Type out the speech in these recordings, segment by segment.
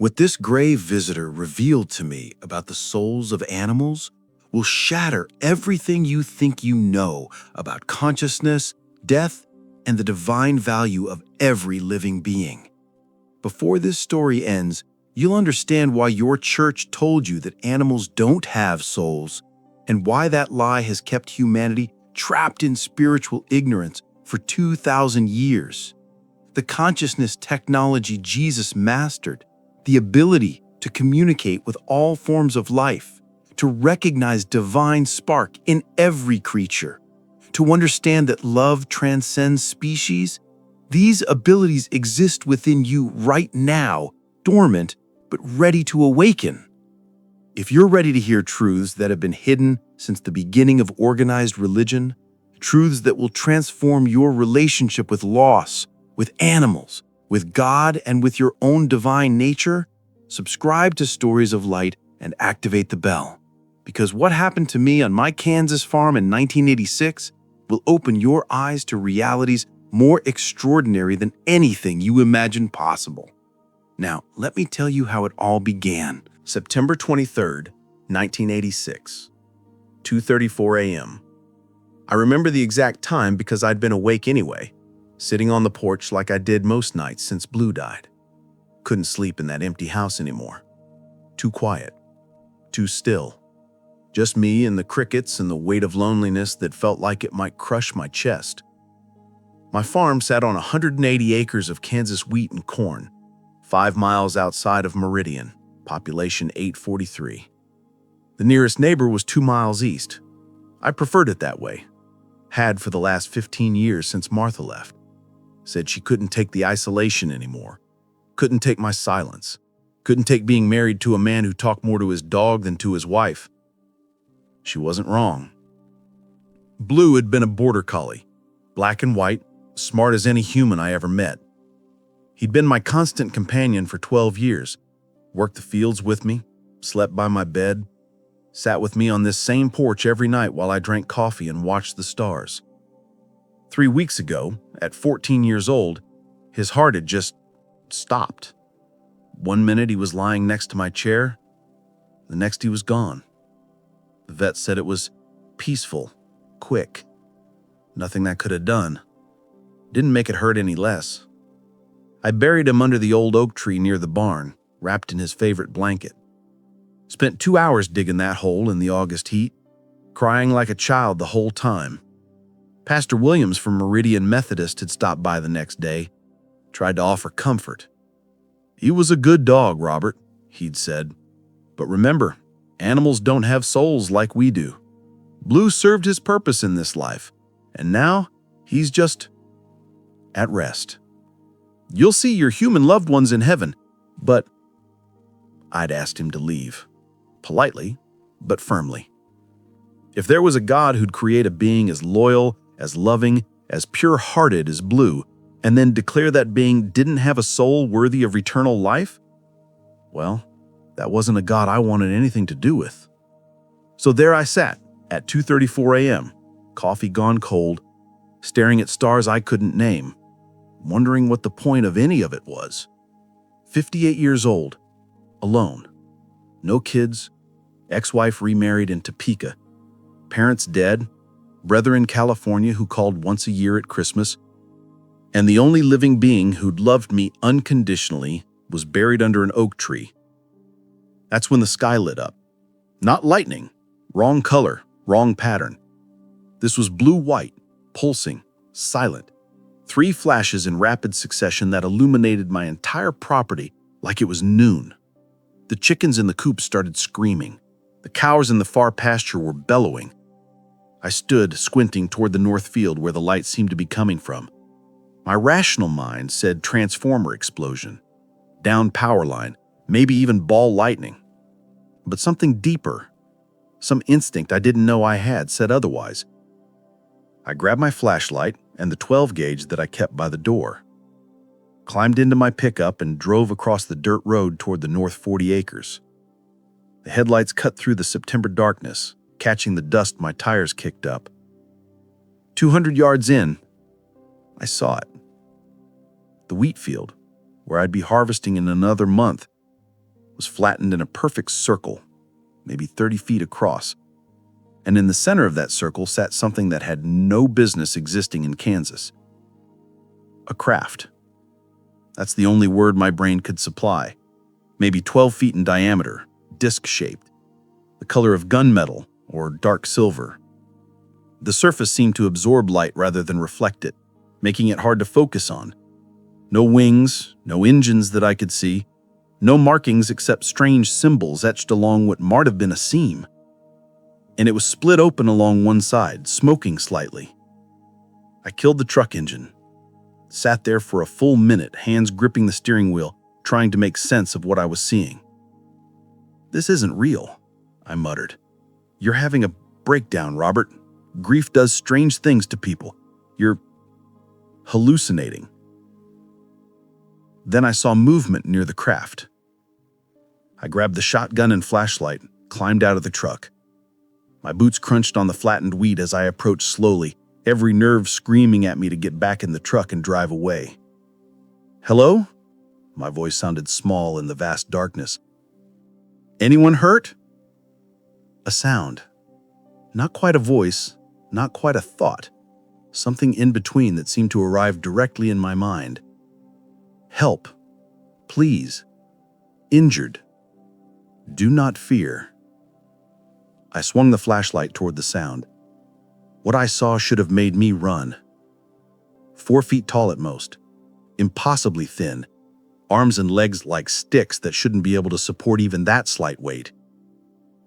What this grave visitor revealed to me about the souls of animals will shatter everything you think you know about consciousness, death, and the divine value of every living being. Before this story ends, you'll understand why your church told you that animals don't have souls, and why that lie has kept humanity trapped in spiritual ignorance for 2,000 years. The consciousness technology Jesus mastered, the ability to communicate with all forms of life, to recognize divine spark in every creature, to understand that love transcends species, these abilities exist within you right now, dormant, but ready to awaken. If you're ready to hear truths that have been hidden since the beginning of organized religion, truths that will transform your relationship with loss, with animals, with God, and with your own divine nature, subscribe to Stories of Light and activate the bell. Because what happened to me on my Kansas farm in 1986 will open your eyes to realities more extraordinary than anything you imagined possible. Now, let me tell you how it all began. September 23rd, 1986, 2:34 a.m. I remember the exact time because I'd been awake anyway, sitting on the porch like I did most nights since Blue died. Couldn't sleep in that empty house anymore. Too quiet. Too still. Just me and the crickets and the weight of loneliness that felt like it might crush my chest. My farm sat on 180 acres of Kansas wheat and corn, 5 miles outside of Meridian, population 843. The nearest neighbor was 2 miles east. I preferred it that way. Had for the last 15 years since Martha left. Said she couldn't take the isolation anymore. Couldn't take my silence. Couldn't take being married to a man who talked more to his dog than to his wife. She wasn't wrong. Blue had been a border collie, black and white, smart as any human I ever met. He'd been my constant companion for 12 years, worked the fields with me, slept by my bed, sat with me on this same porch every night while I drank coffee and watched the stars. 3 weeks ago, at 14 years old, his heart had just stopped. 1 minute he was lying next to my chair, the next he was gone. The vet said it was peaceful, quick, nothing that could have done. Didn't make it hurt any less. I buried him under the old oak tree near the barn, wrapped in his favorite blanket. Spent 2 hours digging that hole in the August heat, crying like a child the whole time. Pastor Williams from Meridian Methodist had stopped by the next day, tried to offer comfort. "He was a good dog, Robert," he'd said. "But remember, animals don't have souls like we do. Blue served his purpose in this life, and now he's just at rest. You'll see your human loved ones in heaven, but..." I'd asked him to leave, politely, but firmly. If there was a God who'd create a being as loyal, as loving, as pure-hearted as Blue, and then declare that being didn't have a soul worthy of eternal life, well, that wasn't a God I wanted anything to do with. So there I sat, at 2:34 a.m., coffee gone cold, staring at stars I couldn't name, wondering what the point of any of it was. 58 years old, alone, no kids, ex-wife remarried in Topeka, parents dead, brother in California who called once a year at Christmas, and the only living being who'd loved me unconditionally was buried under an oak tree. That's when the sky lit up. Not lightning, wrong color, wrong pattern. This was blue-white, pulsing, silent. 3 flashes in rapid succession that illuminated my entire property like it was noon. The chickens in the coop started screaming. The cows in the far pasture were bellowing. I stood, squinting toward the north field where the light seemed to be coming from. My rational mind said transformer explosion, down power line, maybe even ball lightning. But something deeper, some instinct I didn't know I had, said otherwise. I grabbed my flashlight and the 12 gauge that I kept by the door, climbed into my pickup and drove across the dirt road toward the north 40 acres. The headlights cut through the September darkness, catching the dust my tires kicked up. 200 yards in, I saw it. The wheat field, where I'd be harvesting in another month, was flattened in a perfect circle, maybe 30 feet across. And in the center of that circle sat something that had no business existing in Kansas. A craft. That's the only word my brain could supply. Maybe 12 feet in diameter, disc-shaped, the color of gunmetal or dark silver. The surface seemed to absorb light rather than reflect it, making it hard to focus on. No wings, no engines that I could see, no markings except strange symbols etched along what might have been a seam. And it was split open along one side, smoking slightly. I killed the truck engine, sat there for a full minute, hands gripping the steering wheel, trying to make sense of what I was seeing. "This isn't real," I muttered. "You're having a breakdown, Robert. Grief does strange things to people. You're hallucinating." Then I saw movement near the craft. I grabbed the shotgun and flashlight, climbed out of the truck. My boots crunched on the flattened wheat as I approached slowly, every nerve screaming at me to get back in the truck and drive away. "Hello?" My voice sounded small in the vast darkness. "Anyone hurt?" A sound. Not quite a voice, not quite a thought. Something in between that seemed to arrive directly in my mind. "Help. Please. Injured. Do not fear." I swung the flashlight toward the sound. What I saw should have made me run. 4 feet tall at most, impossibly thin, arms and legs like sticks that shouldn't be able to support even that slight weight.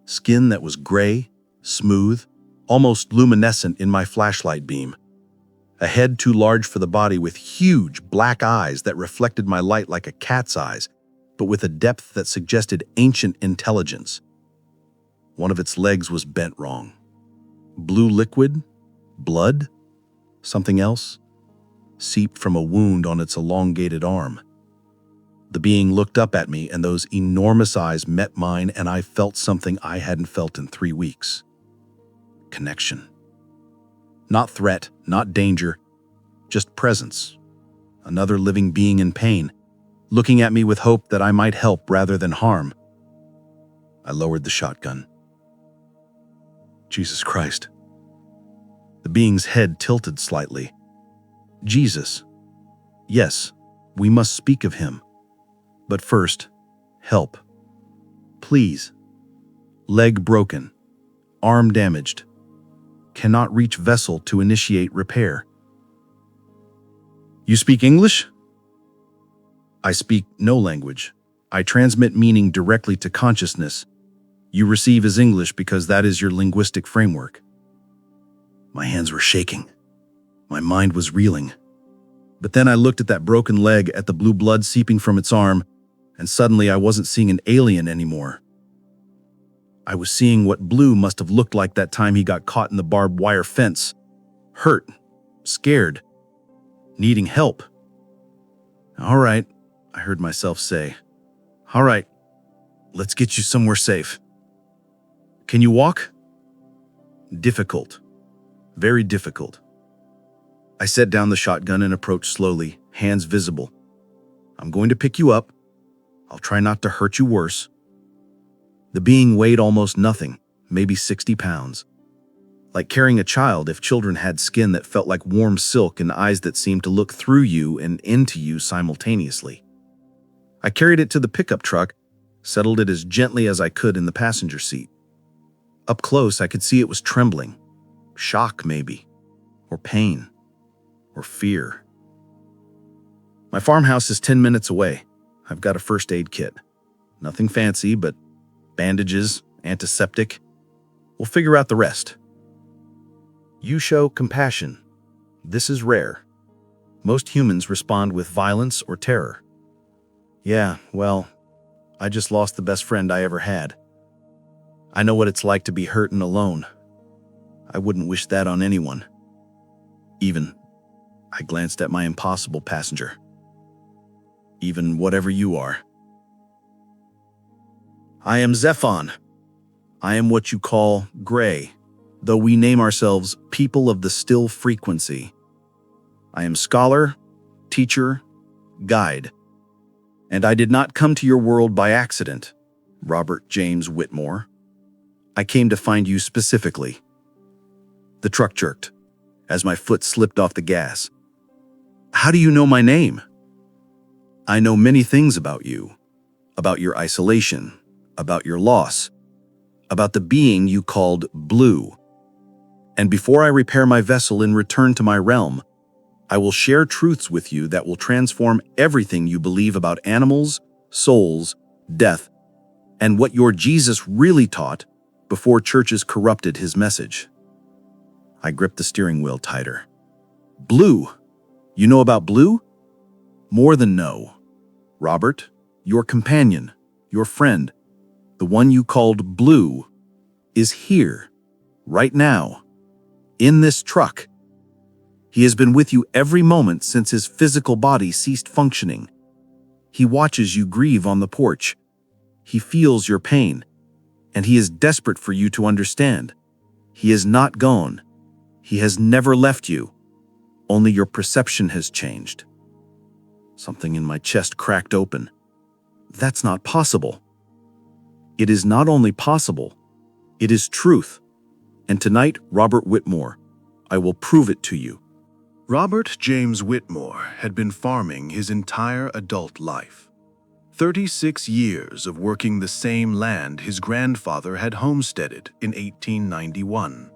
Skin that was gray, smooth, almost luminescent in my flashlight beam. A head too large for the body with huge black eyes that reflected my light like a cat's eyes, but with a depth that suggested ancient intelligence. One of its legs was bent wrong. Blue liquid? Blood? Something else? Seeped from a wound on its elongated arm. The being looked up at me, and those enormous eyes met mine, and I felt something I hadn't felt in 3 weeks. Connection. Not threat, not danger, just presence. Another living being in pain, looking at me with hope that I might help rather than harm. I lowered the shotgun. Jesus Christ. The being's head tilted slightly. Jesus. Yes, we must speak of him. But first, help. Please. Leg broken. Arm damaged. Cannot reach vessel to initiate repair. You speak English? I speak no language. I transmit meaning directly to consciousness. You receive as English because that is your linguistic framework. My hands were shaking. My mind was reeling. But then I looked at that broken leg, at the blue blood seeping from its arm, and suddenly I wasn't seeing an alien anymore. I was seeing what Blue must have looked like that time he got caught in the barbed wire fence. Hurt, scared, needing help. "All right," I heard myself say. "All right, let's get you somewhere safe." "Can you walk?" Difficult. Very difficult. I set down the shotgun and approached slowly, hands visible. "I'm going to pick you up. I'll try not to hurt you worse." The being weighed almost nothing, maybe 60 pounds. Like carrying a child if children had skin that felt like warm silk and eyes that seemed to look through you and into you simultaneously. I carried it to the pickup truck, settled it as gently as I could in the passenger seat. Up close, I could see it was trembling. Shock, maybe. Or pain. Or fear. My farmhouse is 10 minutes away. I've got a first aid kit. Nothing fancy, but bandages, antiseptic. We'll figure out the rest. You show compassion. This is rare. Most humans respond with violence or terror. Yeah, well, I just lost the best friend I ever had. I know what it's like to be hurt and alone. I wouldn't wish that on anyone. Even, I glanced at my impossible passenger. Even whatever you are. I am Zephon. I am what you call gray, though we name ourselves people of the still frequency. I am scholar, teacher, guide. And I did not come to your world by accident. Robert James Whitmore. I came to find you specifically. The truck jerked as my foot slipped off the gas. How do you know my name? I know many things about you, about your isolation, about your loss, about the being you called Blue. And before I repair my vessel and return to my realm, I will share truths with you that will transform everything you believe about animals, souls, death, and what your Jesus really taught before churches corrupted his message. I gripped the steering wheel tighter. Blue. You know about Blue? More than know. Robert, your companion, your friend, the one you called Blue, is here, right now, in this truck. He has been with you every moment since his physical body ceased functioning. He watches you grieve on the porch. He feels your pain, and he is desperate for you to understand. He is not gone. He has never left you. Only your perception has changed. Something in my chest cracked open. That's not possible. It is not only possible, it is truth. And tonight, Robert Whitmore, I will prove it to you. Robert James Whitmore had been farming his entire adult life. 36 years of working the same land his grandfather had homesteaded in 1891.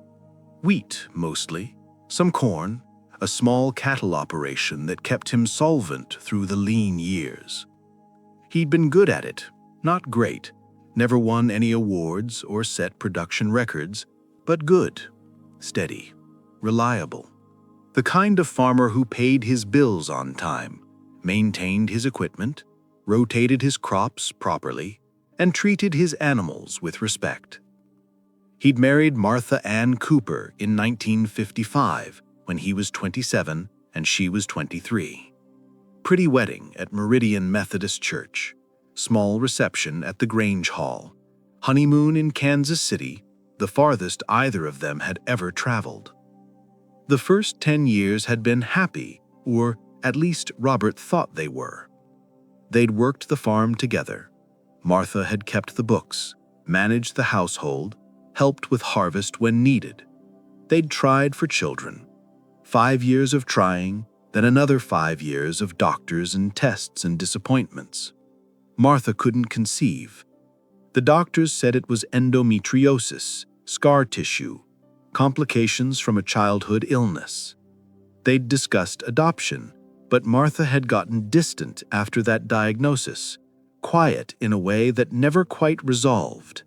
Wheat, mostly, some corn, a small cattle operation that kept him solvent through the lean years. He'd been good at it, not great, never won any awards or set production records, but good, steady, reliable. The kind of farmer who paid his bills on time, maintained his equipment, rotated his crops properly, and treated his animals with respect. He'd married Martha Ann Cooper in 1955 when he was 27 and she was 23. Pretty wedding at Meridian Methodist Church, small reception at the Grange Hall, honeymoon in Kansas City, the farthest either of them had ever traveled. The first 10 years had been happy, or at least Robert thought they were. They'd worked the farm together. Martha had kept the books, managed the household, helped with harvest when needed. They'd tried for children. 5 years of trying, then another 5 years of doctors and tests and disappointments. Martha couldn't conceive. The doctors said it was endometriosis, scar tissue, complications from a childhood illness. They'd discussed adoption, but Martha had gotten distant after that diagnosis, quiet in a way that never quite resolved.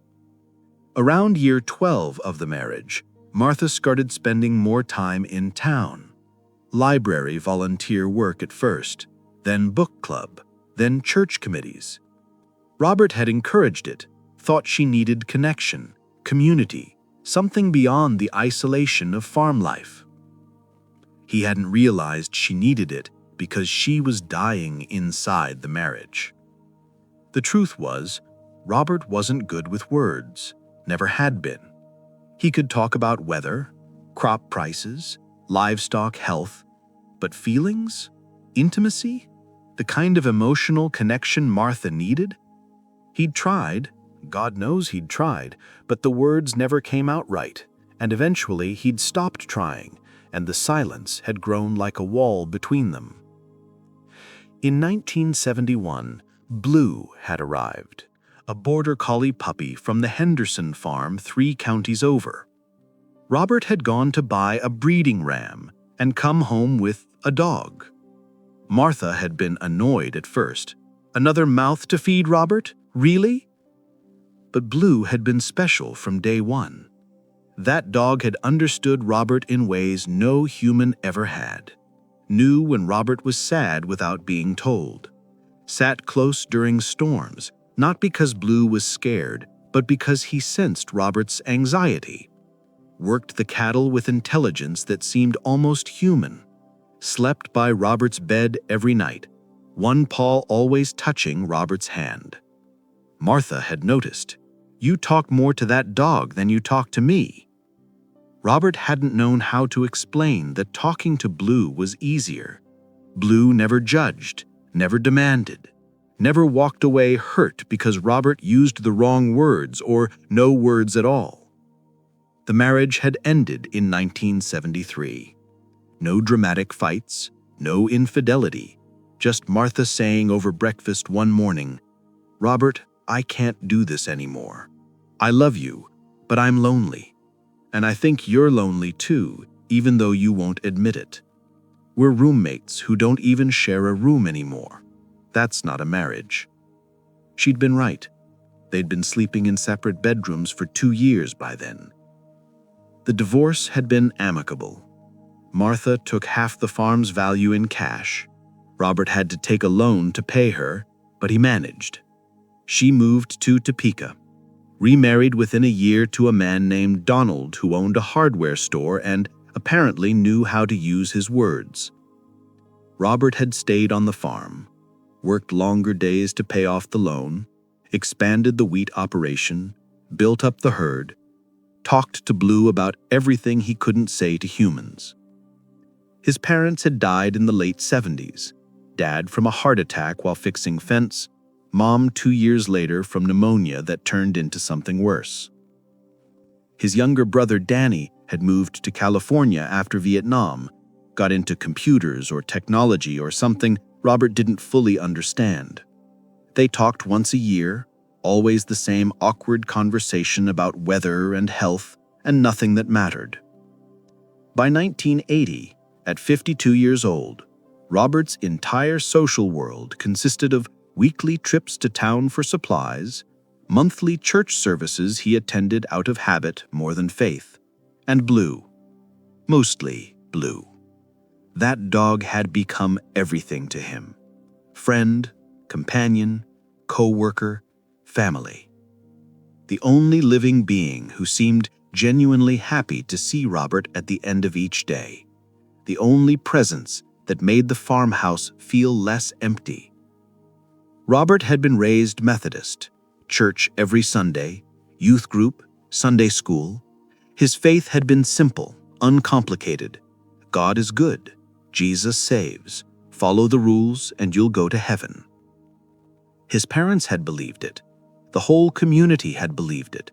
Around year 12 of the marriage, Martha started spending more time in town. Library volunteer work at first, then book club, then church committees. Robert had encouraged it, thought she needed connection, community, something beyond the isolation of farm life. He hadn't realized she needed it because she was dying inside the marriage. The truth was, Robert wasn't good with words, never had been. He could talk about weather, crop prices, livestock health, but feelings, intimacy, the kind of emotional connection Martha needed? He'd tried, God knows he'd tried, but the words never came out right, and eventually he'd stopped trying, and the silence had grown like a wall between them. In 1971, Blue had arrived, a border collie puppy from the Henderson farm 3 counties over. Robert had gone to buy a breeding ram and come home with a dog. Martha had been annoyed at first. Another mouth to feed, Robert? Really? But Blue had been special from day one. That dog had understood Robert in ways no human ever had. Knew when Robert was sad without being told. Sat close during storms, not because Blue was scared, but because he sensed Robert's anxiety. Worked the cattle with intelligence that seemed almost human. Slept by Robert's bed every night, one paw always touching Robert's hand. Martha had noticed, "You talk more to that dog than you talk to me." Robert hadn't known how to explain that talking to Blue was easier. Blue never judged, never demanded, never walked away hurt because Robert used the wrong words or no words at all. The marriage had ended in 1973. No dramatic fights, no infidelity, just Martha saying over breakfast one morning, "Robert, I can't do this anymore. I love you, but I'm lonely. And I think you're lonely too, even though you won't admit it. We're roommates who don't even share a room anymore. That's not a marriage." She'd been right. They'd been sleeping in separate bedrooms for 2 years by then. The divorce had been amicable. Martha took half the farm's value in cash. Robert had to take a loan to pay her, but he managed. She moved to Topeka, remarried within a year to a man named Donald who owned a hardware store and apparently knew how to use his words. Robert had stayed on the farm, worked longer days to pay off the loan, expanded the wheat operation, built up the herd, talked to Blue about everything he couldn't say to humans. His parents had died in the late 70s, Dad from a heart attack while fixing fence, Mom 2 years later from pneumonia that turned into something worse. His younger brother Danny had moved to California after Vietnam, got into computers or technology or something Robert didn't fully understand. They talked once a year, always the same awkward conversation about weather and health and nothing that mattered. By 1980, at 52 years old, Robert's entire social world consisted of weekly trips to town for supplies, monthly church services he attended out of habit more than faith, and Blue. Mostly Blue. That dog had become everything to him. Friend, companion, co-worker, family. The only living being who seemed genuinely happy to see Robert at the end of each day. The only presence that made the farmhouse feel less empty. Robert had been raised Methodist, church every Sunday, youth group, Sunday school. His faith had been simple, uncomplicated. God is good, Jesus saves, follow the rules and you'll go to heaven. His parents had believed it. The whole community had believed it.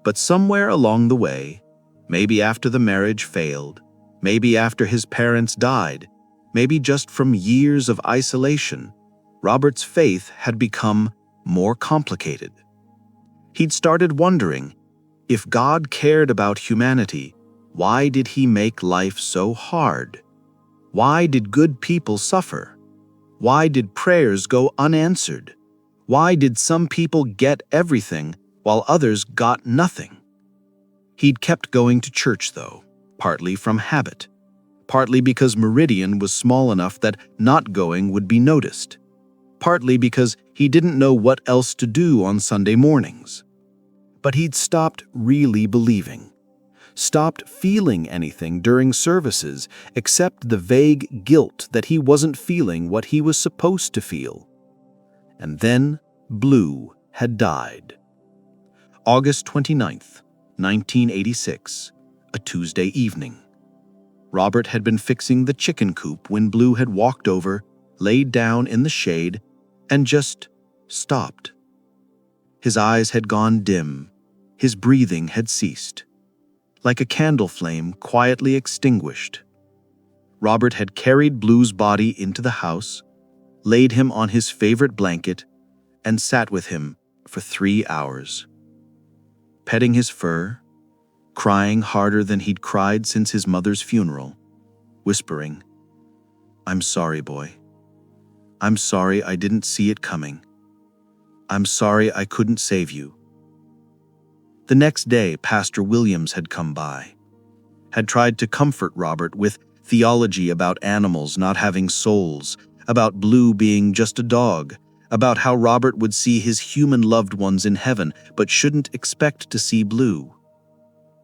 But somewhere along the way, maybe after the marriage failed, maybe after his parents died, maybe just from years of isolation, Robert's faith had become more complicated. He'd started wondering, if God cared about humanity, why did he make life so hard? Why did good people suffer? Why did prayers go unanswered? Why did some people get everything while others got nothing? He'd kept going to church, though, partly from habit, partly because Meridian was small enough that not going would be noticed, partly because he didn't know what else to do on Sunday mornings. But he'd stopped really believing, stopped feeling anything during services except the vague guilt that he wasn't feeling what he was supposed to feel. And then Blue had died. August 29th, 1986, a Tuesday evening. Robert had been fixing the chicken coop when Blue had walked over, laid down in the shade, and just stopped. His eyes had gone dim, his breathing had ceased, like a candle flame quietly extinguished. Robert had carried Blue's body into the house, laid him on his favorite blanket, and sat with him for 3 hours. Petting his fur, crying harder than he'd cried since his mother's funeral, whispering, "I'm sorry, boy. I'm sorry I didn't see it coming. I'm sorry I couldn't save you." The next day, Pastor Williams had come by, had tried to comfort Robert with theology about animals not having souls, about Blue being just a dog, about how Robert would see his human loved ones in heaven but shouldn't expect to see Blue.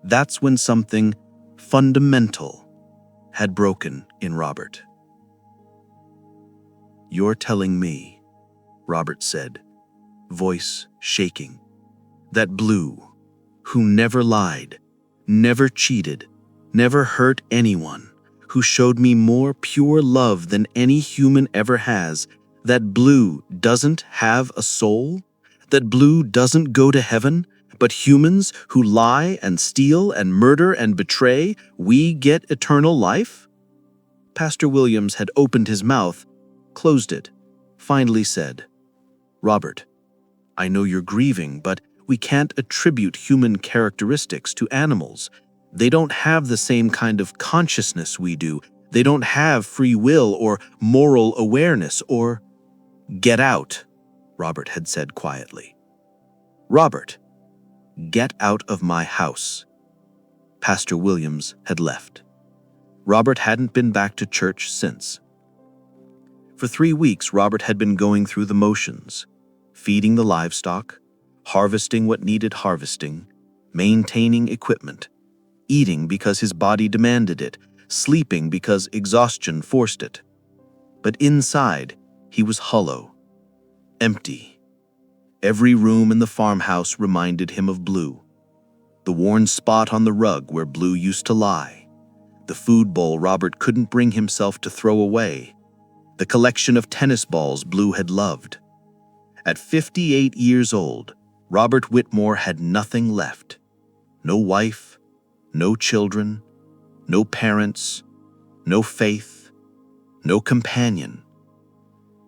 That's when something fundamental had broken in Robert. "You're telling me," Robert said, voice shaking, "that Blue, who never lied, never cheated, never hurt anyone, who showed me more pure love than any human ever has, That Blue doesn't have a soul? That Blue doesn't go to heaven, but humans who lie and steal and murder and betray, we get eternal life? Pastor Williams had opened his mouth, closed it, finally said, "Robert, I know you're grieving, but we can't attribute human characteristics to animals. They don't have the same kind of consciousness we do. They don't have free will or moral awareness or—" "Get out," Robert had said quietly. "Robert, get out of my house." Pastor Williams had left. Robert hadn't been back to church since. For 3 weeks, Robert had been going through the motions, feeding the livestock, harvesting what needed harvesting, maintaining equipment, eating because his body demanded it, sleeping because exhaustion forced it. But inside, he was hollow, empty. Every room in the farmhouse reminded him of Blue. The worn spot on the rug where Blue used to lie, the food bowl Robert couldn't bring himself to throw away, the collection of tennis balls Blue had loved. At 58 years old, Robert Whitmore had nothing left. No wife, no children, no parents, no faith, no companion.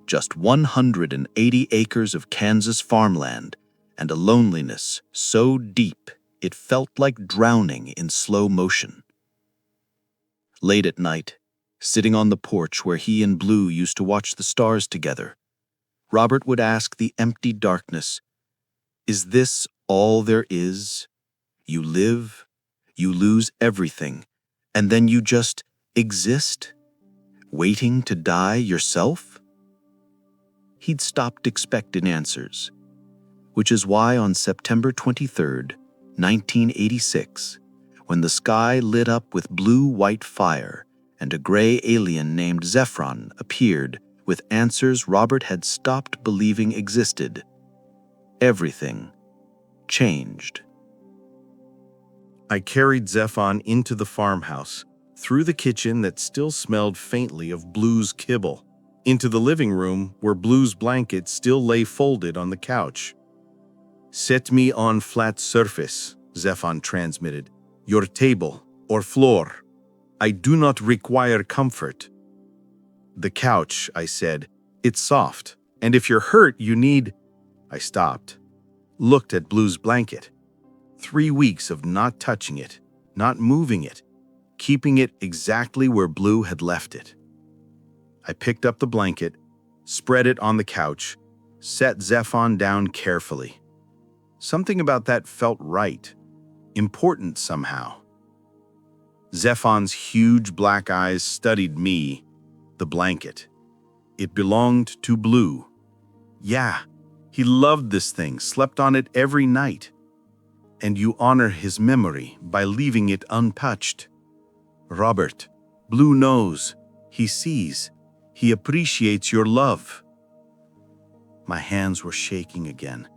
Just 180 acres of Kansas farmland and a loneliness so deep it felt like drowning in slow motion. Late at night, sitting on the porch where he and Blue used to watch the stars together, Robert would ask the empty darkness, "Is this all there is? You live, you lose everything, and then you just exist, waiting to die yourself?" He'd stopped expecting answers, which is why on September 23rd, 1986, when the sky lit up with blue-white fire and a gray alien named Zephron appeared with answers Robert had stopped believing existed, everything changed. I carried Zephon into the farmhouse, through the kitchen that still smelled faintly of Blue's kibble, into the living room where Blue's blanket still lay folded on the couch. "Set me on flat surface," Zephon transmitted. "Your table or floor. I do not require comfort." "The couch," I said. "It's soft, and if you're hurt, you need—" I stopped, looked at Blue's blanket. 3 weeks of not touching it, not moving it, keeping it exactly where Blue had left it. I picked up the blanket, spread it on the couch, set Zephon down carefully. Something about that felt right, important somehow. Zephon's huge black eyes studied me, the blanket. It belonged to Blue. Yeah, he loved this thing, slept on it every night. And you honor his memory by leaving it untouched. Robert, Blue knows, he sees, he appreciates your love. My hands were shaking again.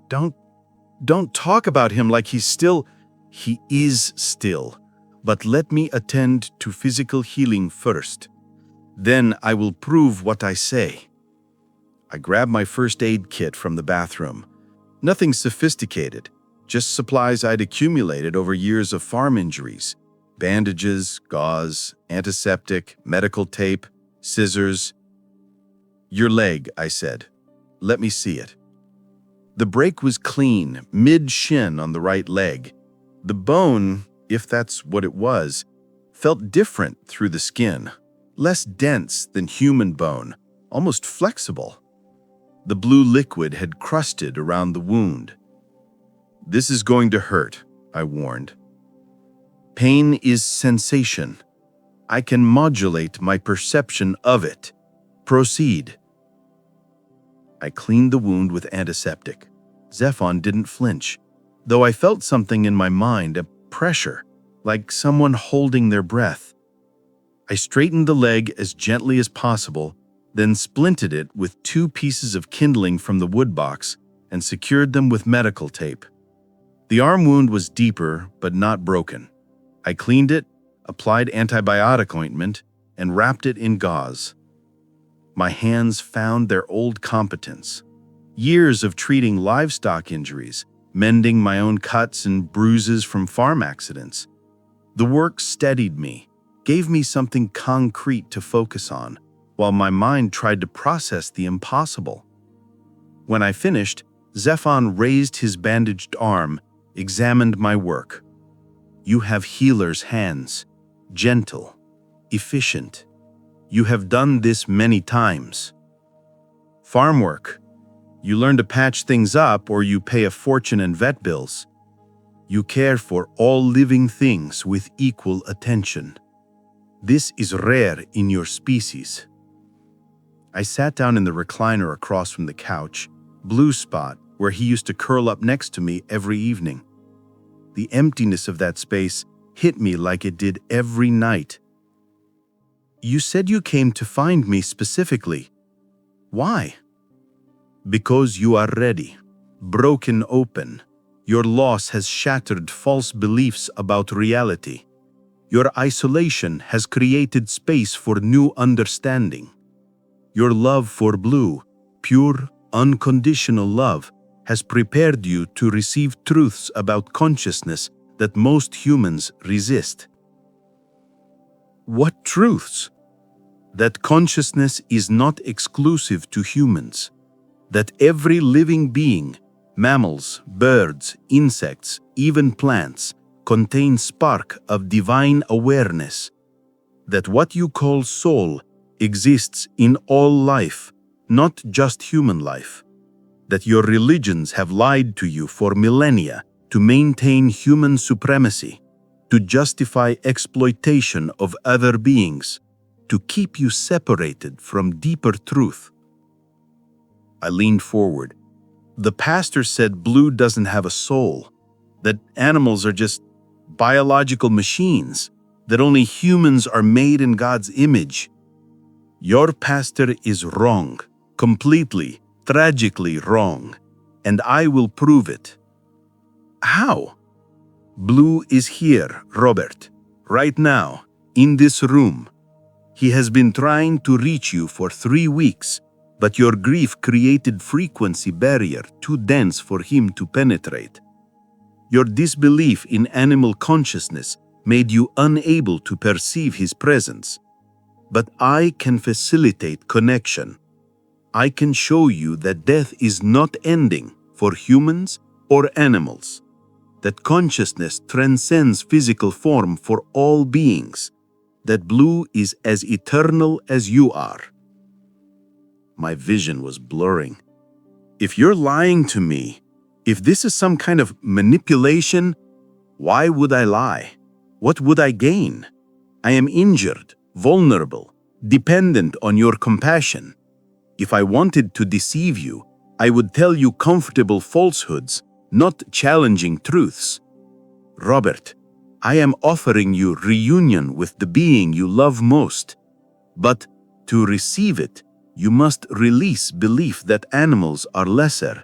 Don't talk about him like he's still. He is still, but let me attend to physical healing first. Then I will prove what I say. I grabbed my first aid kit from the bathroom. Nothing sophisticated, just supplies I'd accumulated over years of farm injuries. Bandages, gauze, antiseptic, medical tape, scissors. "Your leg," I said. "Let me see it." The break was clean, mid-shin on the right leg. The bone, if that's what it was, felt different through the skin, less dense than human bone, almost flexible. The blue liquid had crusted around the wound. "This is going to hurt," I warned. "Pain is sensation. I can modulate my perception of it. Proceed." I cleaned the wound with antiseptic. Zephon didn't flinch, though I felt something in my mind, a pressure, like someone holding their breath. I straightened the leg as gently as possible, then splinted it with 2 pieces of kindling from the wood box and secured them with medical tape. The arm wound was deeper, but not broken. I cleaned it, applied antibiotic ointment, and wrapped it in gauze. My hands found their old competence. Years of treating livestock injuries, mending my own cuts and bruises from farm accidents. The work steadied me, gave me something concrete to focus on, while my mind tried to process the impossible. When I finished, Zephon raised his bandaged arm, examined my work. You have healer's hands, gentle, efficient. You have done this many times. Farm work. You learn to patch things up or you pay a fortune in vet bills. You care for all living things with equal attention. This is rare in your species. I sat down in the recliner across from the couch, blue spot, where he used to curl up next to me every evening. The emptiness of that space hit me like it did every night. You said you came to find me specifically. Why? Because you are ready, broken open. Your loss has shattered false beliefs about reality. Your isolation has created space for new understanding. Your love for Blue, pure, unconditional love, has prepared you to receive truths about consciousness that most humans resist. What truths? That consciousness is not exclusive to humans. That every living being, mammals, birds, insects, even plants, contain spark of divine awareness. That what you call soul exists in all life, not just human life. That your religions have lied to you for millennia to maintain human supremacy, to justify exploitation of other beings, to keep you separated from deeper truth. I leaned forward. The pastor said Blue doesn't have a soul, that animals are just biological machines, that only humans are made in God's image. Your pastor is wrong, completely, tragically wrong, and I will prove it. How? Blue is here, Robert, right now, in this room. He has been trying to reach you for 3 weeks, but your grief created frequency barrier too dense for him to penetrate. Your disbelief in animal consciousness made you unable to perceive his presence. But I can facilitate connection. I can show you that death is not ending for humans or animals, that consciousness transcends physical form for all beings, that Blue is as eternal as you are. My vision was blurring. If you're lying to me, if this is some kind of manipulation, why would I lie? What would I gain? I am injured, vulnerable, dependent on your compassion. If I wanted to deceive you, I would tell you comfortable falsehoods, not challenging truths. Robert, I am offering you reunion with the being you love most. But to receive it, you must release belief that animals are lesser.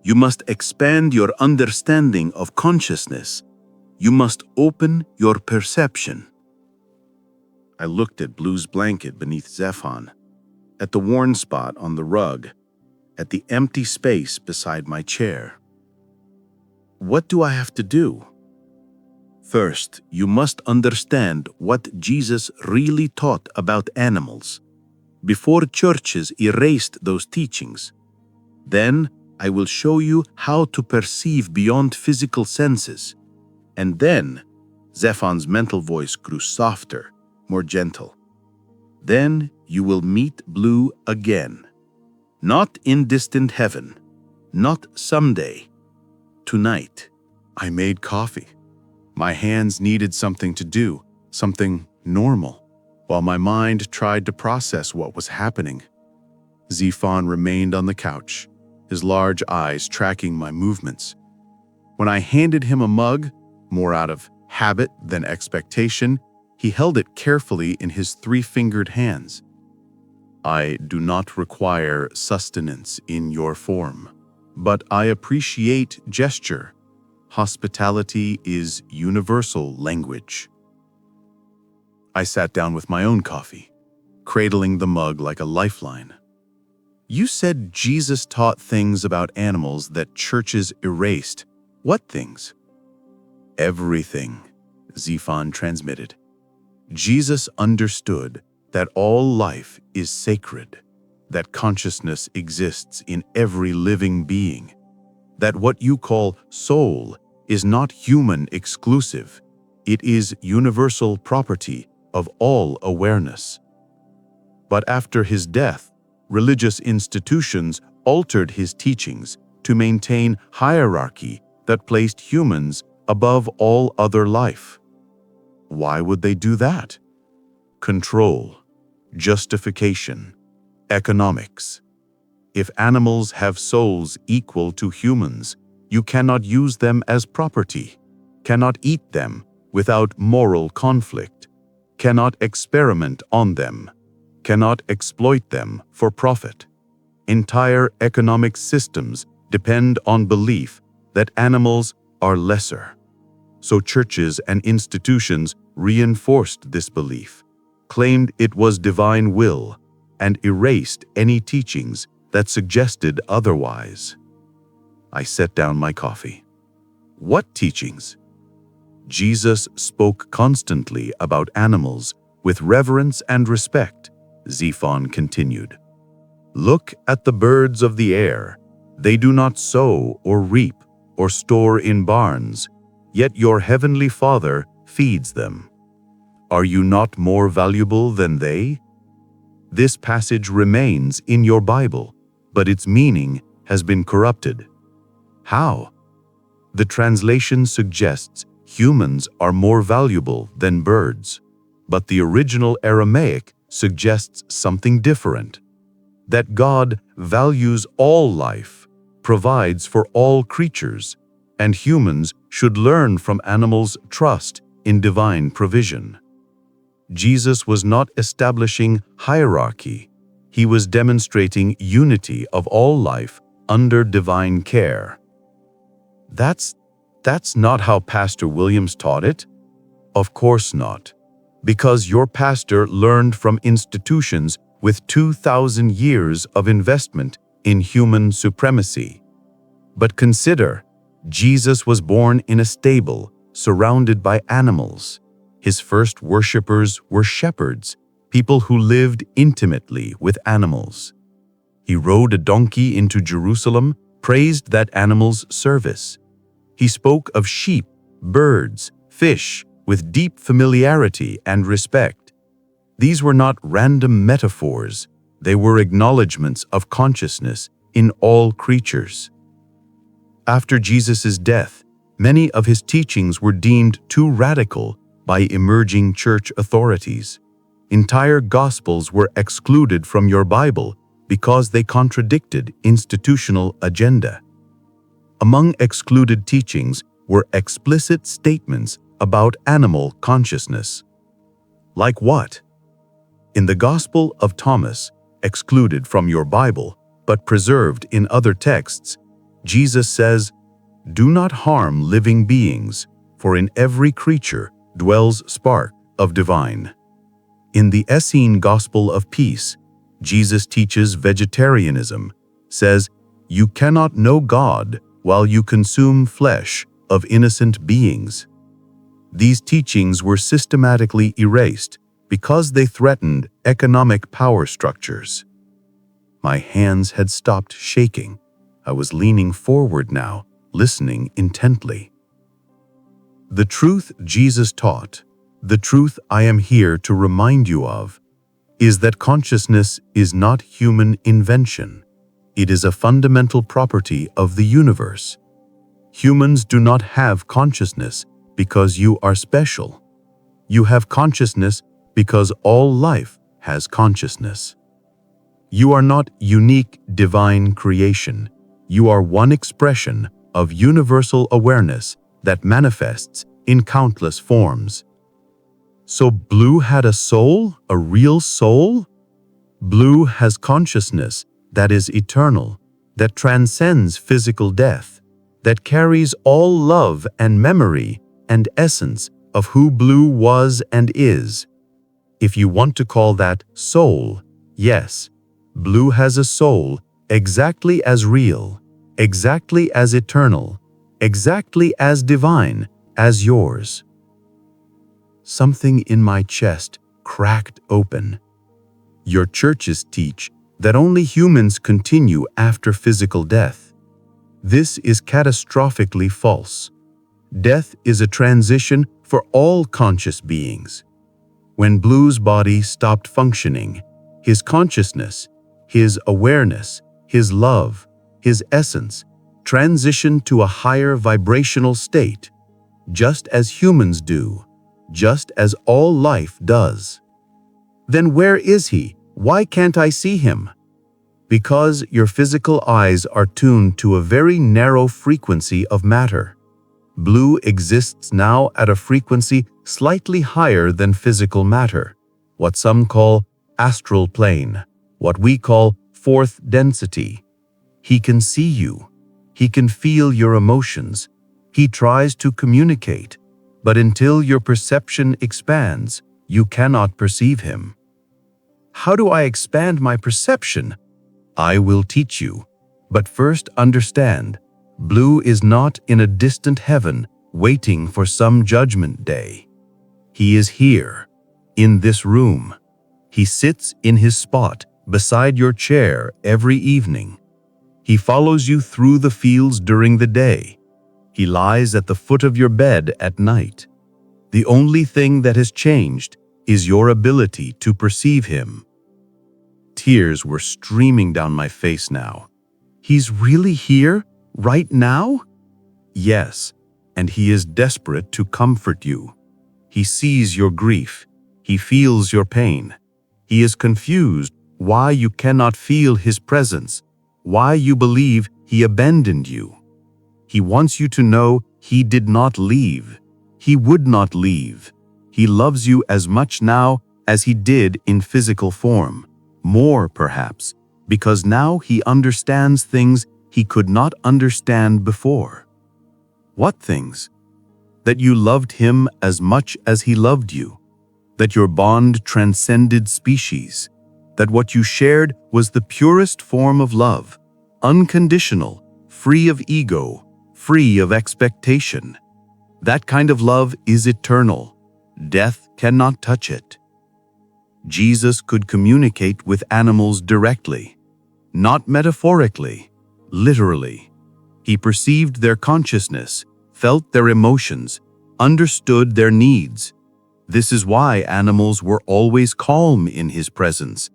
You must expand your understanding of consciousness. You must open your perception. I looked at Blue's blanket beneath Zephon, at the worn spot on the rug, at the empty space beside my chair. What do I have to do? First, you must understand what Jesus really taught about animals, before churches erased those teachings. Then, I will show you how to perceive beyond physical senses. And then, Zephon's mental voice grew softer, more gentle. Then you will meet Blue again. Not in distant heaven, not someday, tonight. I made coffee. My hands needed something to do, something normal, while my mind tried to process what was happening. Zephon remained on the couch, his large eyes tracking my movements. When I handed him a mug, more out of habit than expectation, he held it carefully in his 3-fingered hands. I do not require sustenance in your form, but I appreciate gesture. Hospitality is universal language. I sat down with my own coffee. cradling the mug like a lifeline. You said Jesus taught things about animals that churches erased. What things? Everything, Zephon transmitted. Jesus understood that all life is sacred, that consciousness exists in every living being, that what you call soul is not human exclusive, it is universal property of all awareness. But after his death, religious institutions altered his teachings to maintain hierarchy that placed humans above all other life. Why would they do that? Control, justification, economics. If animals have souls equal to humans, you cannot use them as property, cannot eat them without moral conflict, cannot experiment on them, cannot exploit them for profit. Entire economic systems depend on belief that animals are lesser. So churches and institutions reinforced this belief, claimed it was divine will, and erased any teachings that suggested otherwise. I set down my coffee. What teachings? Jesus spoke constantly about animals with reverence and respect, Zephon continued. Look at the birds of the air. They do not sow or reap or store in barns, yet your heavenly Father feeds them. Are you not more valuable than they? This passage remains in your Bible, but its meaning has been corrupted. How? The translation suggests humans are more valuable than birds, but the original Aramaic suggests something different. That God values all life, provides for all creatures, and humans should learn from animals' trust in divine provision. Jesus was not establishing hierarchy. He was demonstrating unity of all life under divine care. That's not how Pastor Williams taught it? Of course not, because your pastor learned from institutions with 2,000 years of investment in human supremacy. But consider, Jesus was born in a stable, surrounded by animals. His first worshippers were shepherds, people who lived intimately with animals. He rode a donkey into Jerusalem, praised that animal's service. He spoke of sheep, birds, fish, with deep familiarity and respect. These were not random metaphors, they were acknowledgments of consciousness in all creatures. After Jesus' death, many of his teachings were deemed too radical by emerging church authorities. Entire gospels were excluded from your Bible because they contradicted institutional agenda. Among excluded teachings were explicit statements about animal consciousness. Like what? In the Gospel of Thomas, excluded from your Bible, but preserved in other texts, Jesus says, "Do not harm living beings, for in every creature dwells spark of divine." In the Essene Gospel of Peace, Jesus teaches vegetarianism, says, "You cannot know God while you consume flesh of innocent beings." These teachings were systematically erased because they threatened economic power structures. My hands had stopped shaking. I was leaning forward now, listening intently. The truth Jesus taught, the truth I am here to remind you of, is that consciousness is not human invention. It is a fundamental property of the universe. Humans do not have consciousness because you are special. You have consciousness because all life has consciousness. You are not unique divine creation. You are one expression of universal awareness that manifests in countless forms. So Blue had a soul, a real soul? Blue has consciousness that is eternal, that transcends physical death, that carries all love and memory and essence of who Blue was and is. If you want to call that soul, yes, blue has a soul exactly as real, exactly as eternal, exactly as divine as yours. Something in my chest cracked open. Your churches teach that only humans continue after physical death. This is catastrophically false. Death is a transition for all conscious beings. When Blue's body stopped functioning, his consciousness, his awareness, his love, his essence transitioned to a higher vibrational state, just as humans do, just as all life does. Then where is he? Why can't I see him? Because your physical eyes are tuned to a very narrow frequency of matter. Blue exists now at a frequency slightly higher than physical matter, what some call astral plane, what we call fourth density. He can see you. He can feel your emotions. He tries to communicate, but until your perception expands, you cannot perceive him. How do I expand my perception? I will teach you. But first understand, Blue is not in a distant heaven waiting for some judgment day. He is here, in this room. He sits in his spot beside your chair every evening. He follows you through the fields during the day. He lies at the foot of your bed at night. The only thing that has changed is your ability to perceive him. Tears were streaming down my face now. He's really here, right now? Yes, and he is desperate to comfort you. He sees your grief. He feels your pain. He is confused why you cannot feel his presence, why you believe he abandoned you. He wants you to know he did not leave. He would not leave. He loves you as much now as he did in physical form. More, perhaps, because now he understands things he could not understand before. What things? That you loved him as much as he loved you, that your bond transcended species, that what you shared was the purest form of love, unconditional, free of ego, free of expectation. That kind of love is eternal. Death cannot touch it. Jesus could communicate with animals directly, not metaphorically, literally. He perceived their consciousness, felt their emotions, understood their needs. This is why animals were always calm in his presence,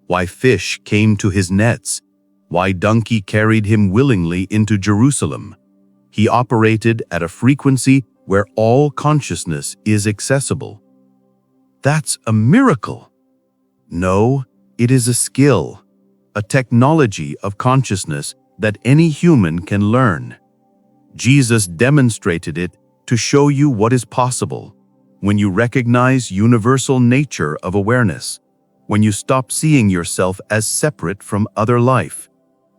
why fish came to his nets, why donkey carried him willingly into Jerusalem. He operated at a frequency where all consciousness is accessible. That's a miracle. No, it is a skill, a technology of consciousness that any human can learn. Jesus demonstrated it to show you what is possible when you recognize universal nature of awareness, when you stop seeing yourself as separate from other life,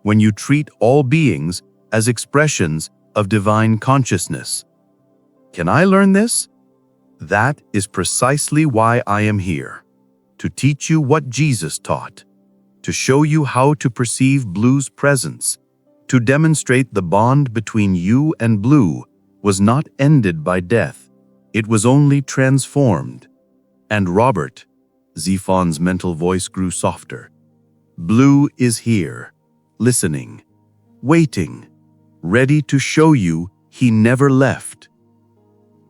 when you treat all beings as expressions of divine consciousness. Can I learn this? That is precisely why I am here, to teach you what Jesus taught, to show you how to perceive Blue's presence, to demonstrate the bond between you and Blue was not ended by death. It was only transformed. And Robert, Zephon's mental voice grew softer. Blue is here, listening, waiting, ready to show you he never left.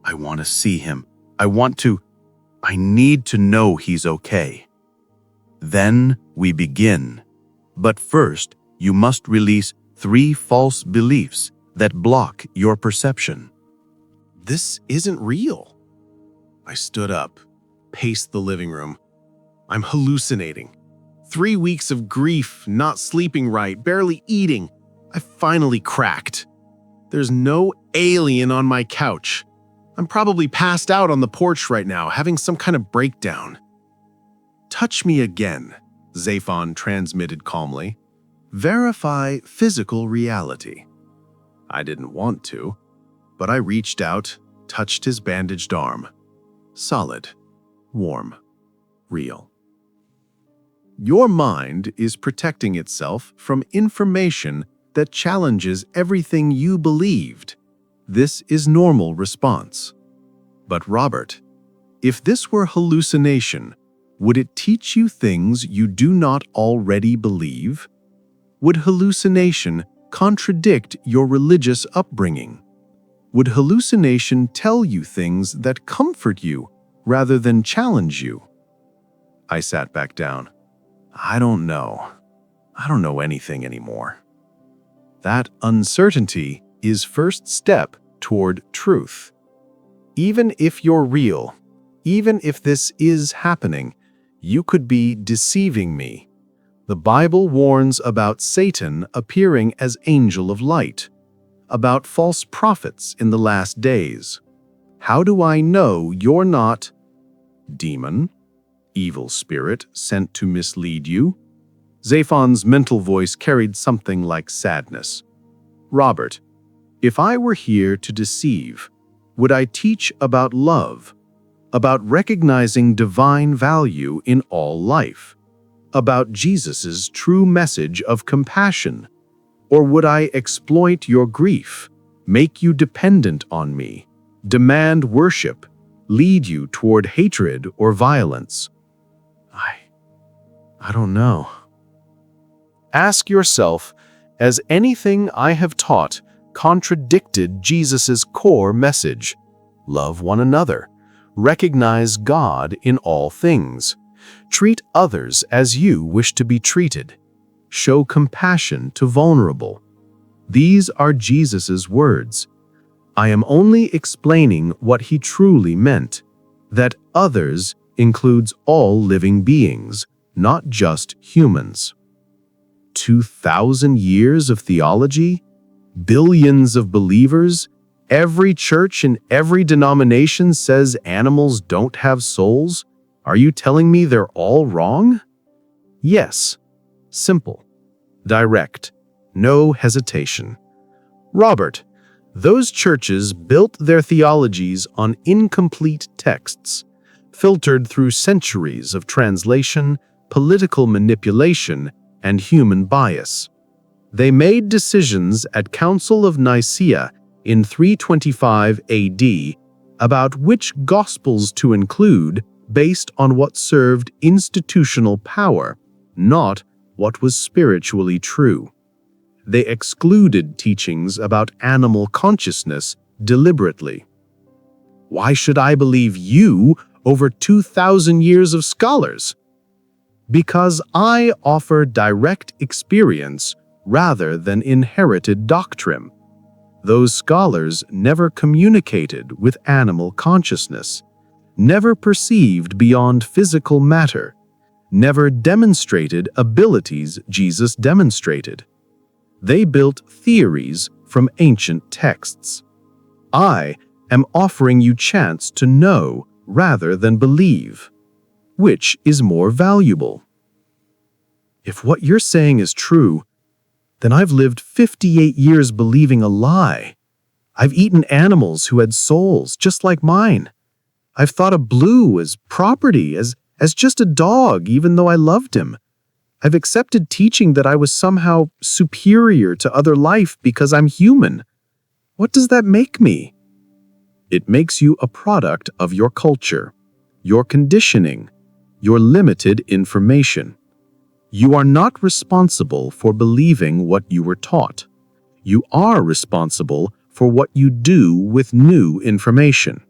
I want to see him. I need to know he's okay. Then we begin. But first, you must release 3 false beliefs that block your perception. This isn't real. I stood up, paced the living room. I'm hallucinating. 3 weeks of grief, not sleeping right, barely eating. I finally cracked. There's no alien on my couch. I'm probably passed out on the porch right now, having some kind of breakdown. Touch me again, Zephon transmitted calmly. Verify physical reality. I didn't want to, but I reached out, touched his bandaged arm. Solid, warm, real. Your mind is protecting itself from information that challenges everything you believed. This is normal response. But Robert, if this were hallucination, would it teach you things you do not already believe? Would hallucination contradict your religious upbringing? Would hallucination tell you things that comfort you rather than challenge you? I sat back down. I don't know. I don't know anything anymore. That uncertainty is first step toward truth. Even if you're real, even if this is happening, you could be deceiving me. The Bible warns about Satan appearing as angel of light, about false prophets in the last days. How do I know you're not demon, evil spirit sent to mislead you? Zaphon's mental voice carried something like sadness. Robert, if I were here to deceive, would I teach about love, about recognizing divine value in all life, about Jesus's true message of compassion? Or would I exploit your grief, make you dependent on me, demand worship, lead you toward hatred or violence? I don't know. Ask yourself, has anything I have taught contradicted Jesus's core message? Love one another. Recognize God in all things. Treat others as you wish to be treated. Show compassion to vulnerable. These are Jesus's words. I am only explaining what he truly meant, that others includes all living beings, not just humans. 2,000 years of theology, billions of believers, every church and every denomination says animals don't have souls. Are you telling me they're all wrong? Yes. Simple. Direct. No hesitation. Robert, those churches built their theologies on incomplete texts, filtered through centuries of translation, political manipulation, and human bias. They made decisions at Council of Nicaea in 325 AD about which gospels to include based on what served institutional power, not what was spiritually true. They excluded teachings about animal consciousness deliberately. Why should I believe you over 2,000 years of scholars? Because I offer direct experience rather than inherited doctrine. Those scholars never communicated with animal consciousness, never perceived beyond physical matter, never demonstrated abilities Jesus demonstrated. They built theories from ancient texts. I am offering you chance to know rather than believe. Which is more valuable? If what you're saying is true, then I've lived 58 years believing a lie. I've eaten animals who had souls just like mine. I've thought of Blue as property, as just a dog, even though I loved him. I've accepted teaching that I was somehow superior to other life because I'm human. What does that make me? It makes you a product of your culture, your conditioning, your limited information. You are not responsible for believing what you were taught. You are responsible for what you do with new information.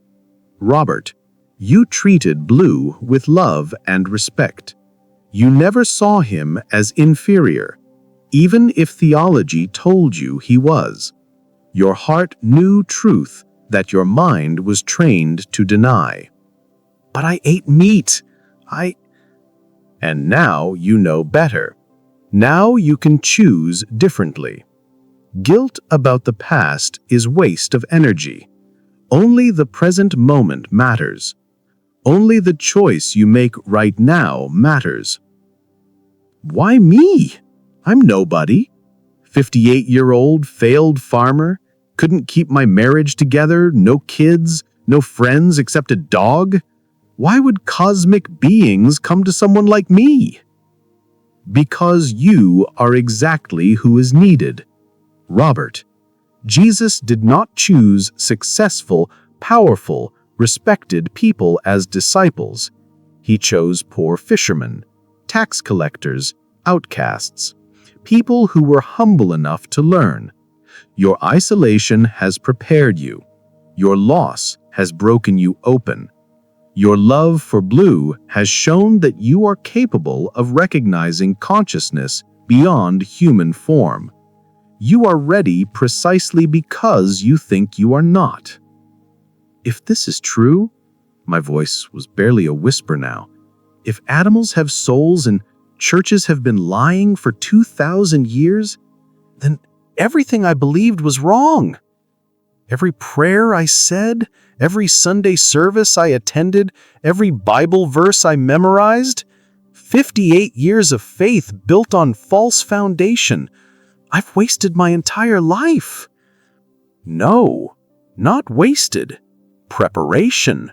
Robert, you treated Blue with love and respect. You never saw him as inferior, even if theology told you he was. Your heart knew truth that your mind was trained to deny. But I ate meat. And now you know better. Now you can choose differently. Guilt about the past is waste of energy. Only the present moment matters. Only the choice you make right now matters. Why me? I'm nobody. 58-year-old failed farmer, couldn't keep my marriage together, no kids, no friends except a dog. Why would cosmic beings come to someone like me? Because you are exactly who is needed. Robert, Jesus did not choose successful, powerful, respected people as disciples. He chose poor fishermen, tax collectors, outcasts, people who were humble enough to learn. Your isolation has prepared you. Your loss has broken you open. Your love for Blue has shown that you are capable of recognizing consciousness beyond human form. You are ready precisely because you think you are not. If this is true, my voice was barely a whisper now, if animals have souls and churches have been lying for 2,000 years, then everything I believed was wrong. Every prayer I said, every Sunday service I attended, every Bible verse I memorized, 58 years of faith built on false foundation. I've wasted my entire life. No, not wasted. Preparation.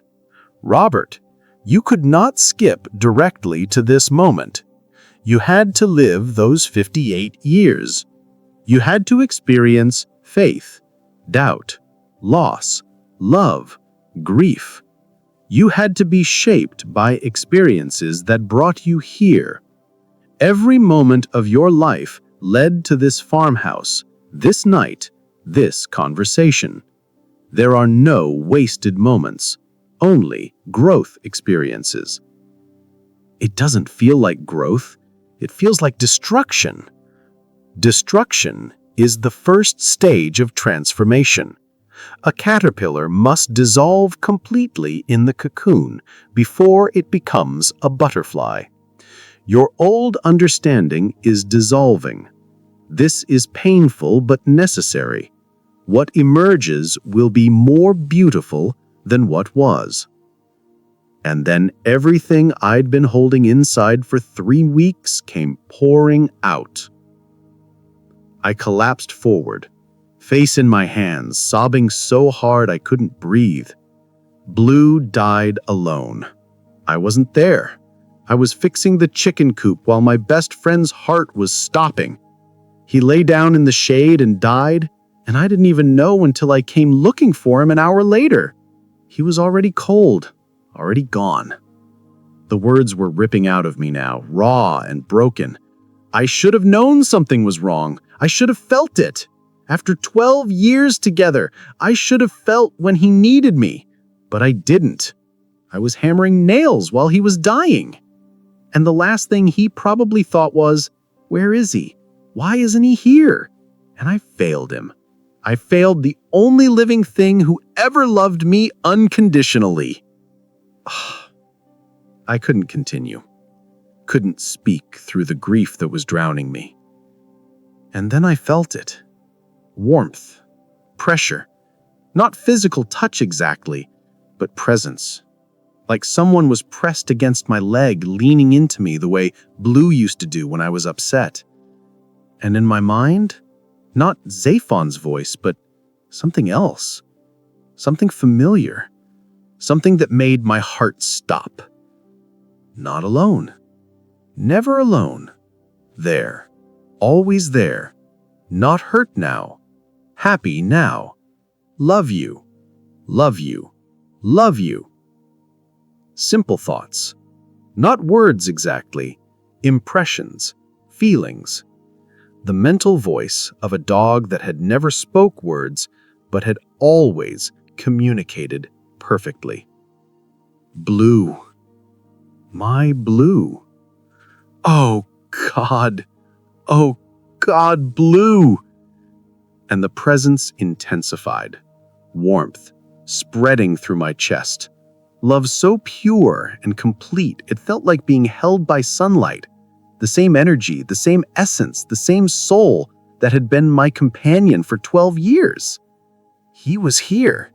Robert, you could not skip directly to this moment. You had to live those 58 years. You had to experience faith, doubt, loss, love, grief. You had to be shaped by experiences that brought you here. Every moment of your life led to this farmhouse, this night, this conversation. There are no wasted moments, only growth experiences. It doesn't feel like growth, it feels like destruction. Destruction is the first stage of transformation. A caterpillar must dissolve completely in the cocoon before it becomes a butterfly. Your old understanding is dissolving. This is painful but necessary. What emerges will be more beautiful than what was. And then everything I'd been holding inside for 3 weeks came pouring out. I collapsed forward, face in my hands, sobbing so hard I couldn't breathe. Blue died alone. I wasn't there. I was fixing the chicken coop while my best friend's heart was stopping. He lay down in the shade and died, and I didn't even know until I came looking for him an hour later. He was already cold, already gone. The words were ripping out of me now, raw and broken. I should have known something was wrong. I should have felt it. After 12 years together, I should have felt when he needed me. But I didn't. I was hammering nails while he was dying. And the last thing he probably thought was, where is he? Why isn't he here? And I failed him. I failed the only living thing who ever loved me unconditionally. I couldn't continue. Couldn't speak through the grief that was drowning me. And then I felt it. Warmth. Pressure. Not physical touch exactly, but presence. Like someone was pressed against my leg, leaning into me the way Blue used to do when I was upset. And in my mind, not Zaphon's voice, but something else. Something familiar. Something that made my heart stop. Not alone. Never alone. There. Always there. Not hurt now. Happy now. Love you. Love you. Love you. Simple thoughts. Not words exactly. Impressions. Feelings. The mental voice of a dog that had never spoke words, but had always communicated perfectly. Blue. My Blue. Oh, God. Oh, God, Blue. And the presence intensified. Warmth spreading through my chest. Love so pure and complete, it felt like being held by sunlight. The same energy, the same essence, the same soul that had been my companion for 12 years. He was here.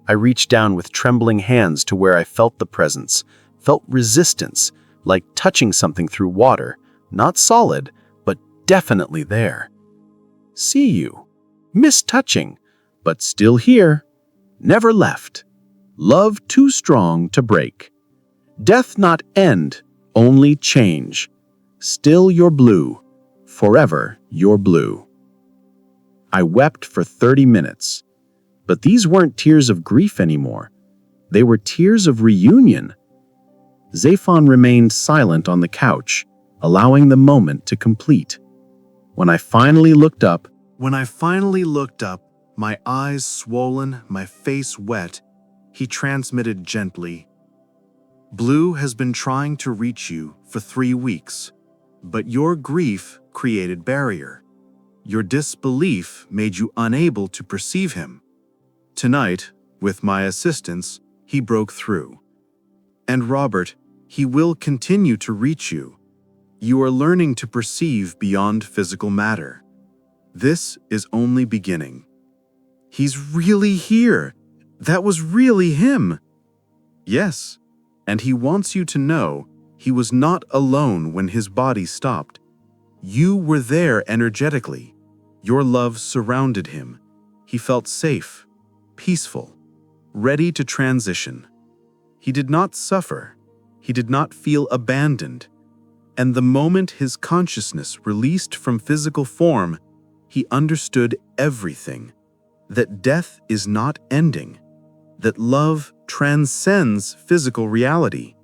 I reached down with trembling hands to where I felt the presence, felt resistance, like touching something through water, not solid, but definitely there. See you. Miss touching, but still here. Never left. Love too strong to break. Death not end, only change. Still you're blue, forever you're blue. I wept for 30 minutes, but these weren't tears of grief anymore. They were tears of reunion. Zaphon remained silent on the couch, allowing the moment to complete. When I finally looked up, my eyes swollen, my face wet, he transmitted gently, "Blue has been trying to reach you for 3 weeks, but your grief created barrier. Your disbelief made you unable to perceive him. Tonight, with my assistance, he broke through. And Robert, he will continue to reach you. You are learning to perceive beyond physical matter. This is only beginning." "He's really here. That was really him." "Yes, and he wants you to know he was not alone when his body stopped. You were there energetically. Your love surrounded him. He felt safe, peaceful, ready to transition. He did not suffer. He did not feel abandoned. And the moment his consciousness released from physical form, he understood everything. That death is not ending. That love transcends physical reality.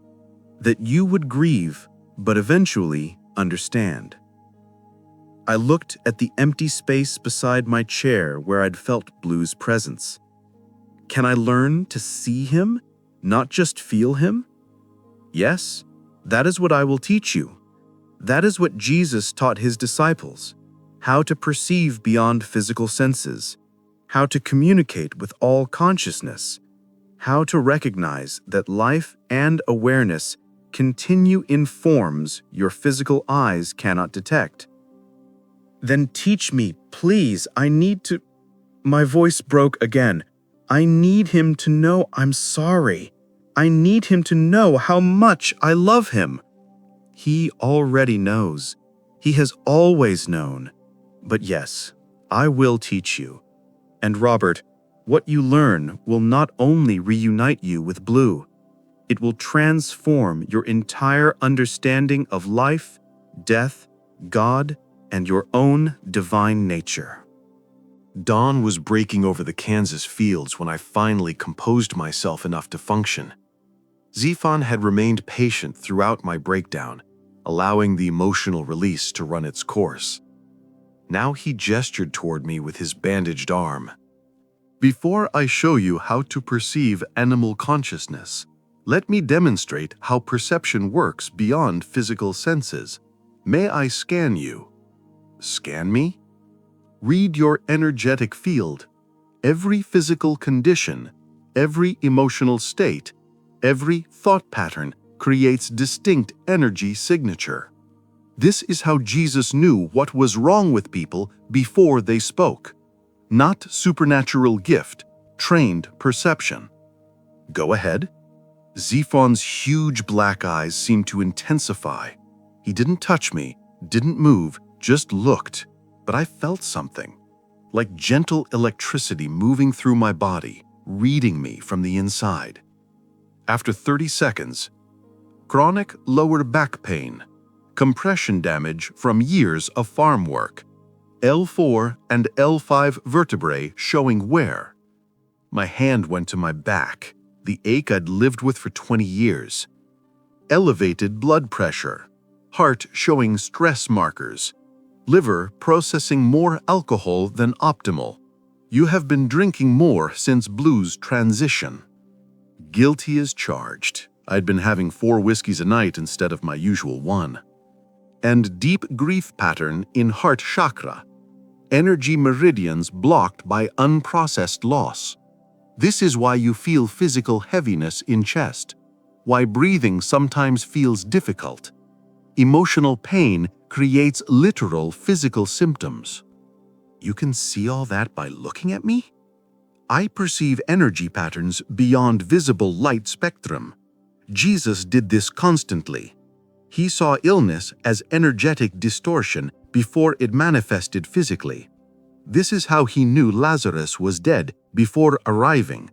That you would grieve, but eventually understand." I looked at the empty space beside my chair where I'd felt Blue's presence. Can I learn to see him, not just feel him? Yes, that is what I will teach you. That is what Jesus taught his disciples, how to perceive beyond physical senses, how to communicate with all consciousness, how to recognize that life and awareness continue in forms your physical eyes cannot detect. "Then teach me, please. I need to—" My voice broke again. "I need him to know I'm sorry. I need him to know how much I love him." "He already knows. He has always known. But yes, I will teach you. And Robert, what you learn will not only reunite you with Blue, it will transform your entire understanding of life, death, God, and your own divine nature." Dawn was breaking over the Kansas fields when I finally composed myself enough to function. Zaphon had remained patient throughout my breakdown, allowing the emotional release to run its course. Now he gestured toward me with his bandaged arm. "Before I show you how to perceive animal consciousness, let me demonstrate how perception works beyond physical senses. May I scan you?" "Scan me?" "Read your energetic field. Every physical condition, every emotional state, every thought pattern creates distinct energy signature. This is how Jesus knew what was wrong with people before they spoke. Not supernatural gift, trained perception." "Go ahead." Zaphon's huge black eyes seemed to intensify. He didn't touch me, didn't move, just looked, but I felt something, like gentle electricity moving through my body, reading me from the inside. After 30 seconds, chronic lower back pain, compression damage from years of farm work, L4 and L5 vertebrae showing wear. My hand went to my back, the ache I'd lived with for 20 years. Elevated blood pressure, heart showing stress markers, liver processing more alcohol than optimal. You have been drinking more since Blue's transition. Guilty as charged. I'd been having 4 whiskeys a night instead of my usual 1. And deep grief pattern in heart chakra. Energy meridians blocked by unprocessed loss. This is why you feel physical heaviness in chest, why breathing sometimes feels difficult. Emotional pain creates literal physical symptoms. You can see all that by looking at me? I perceive energy patterns beyond visible light spectrum. Jesus did this constantly. He saw illness as energetic distortion before it manifested physically. This is how he knew Lazarus was dead before arriving.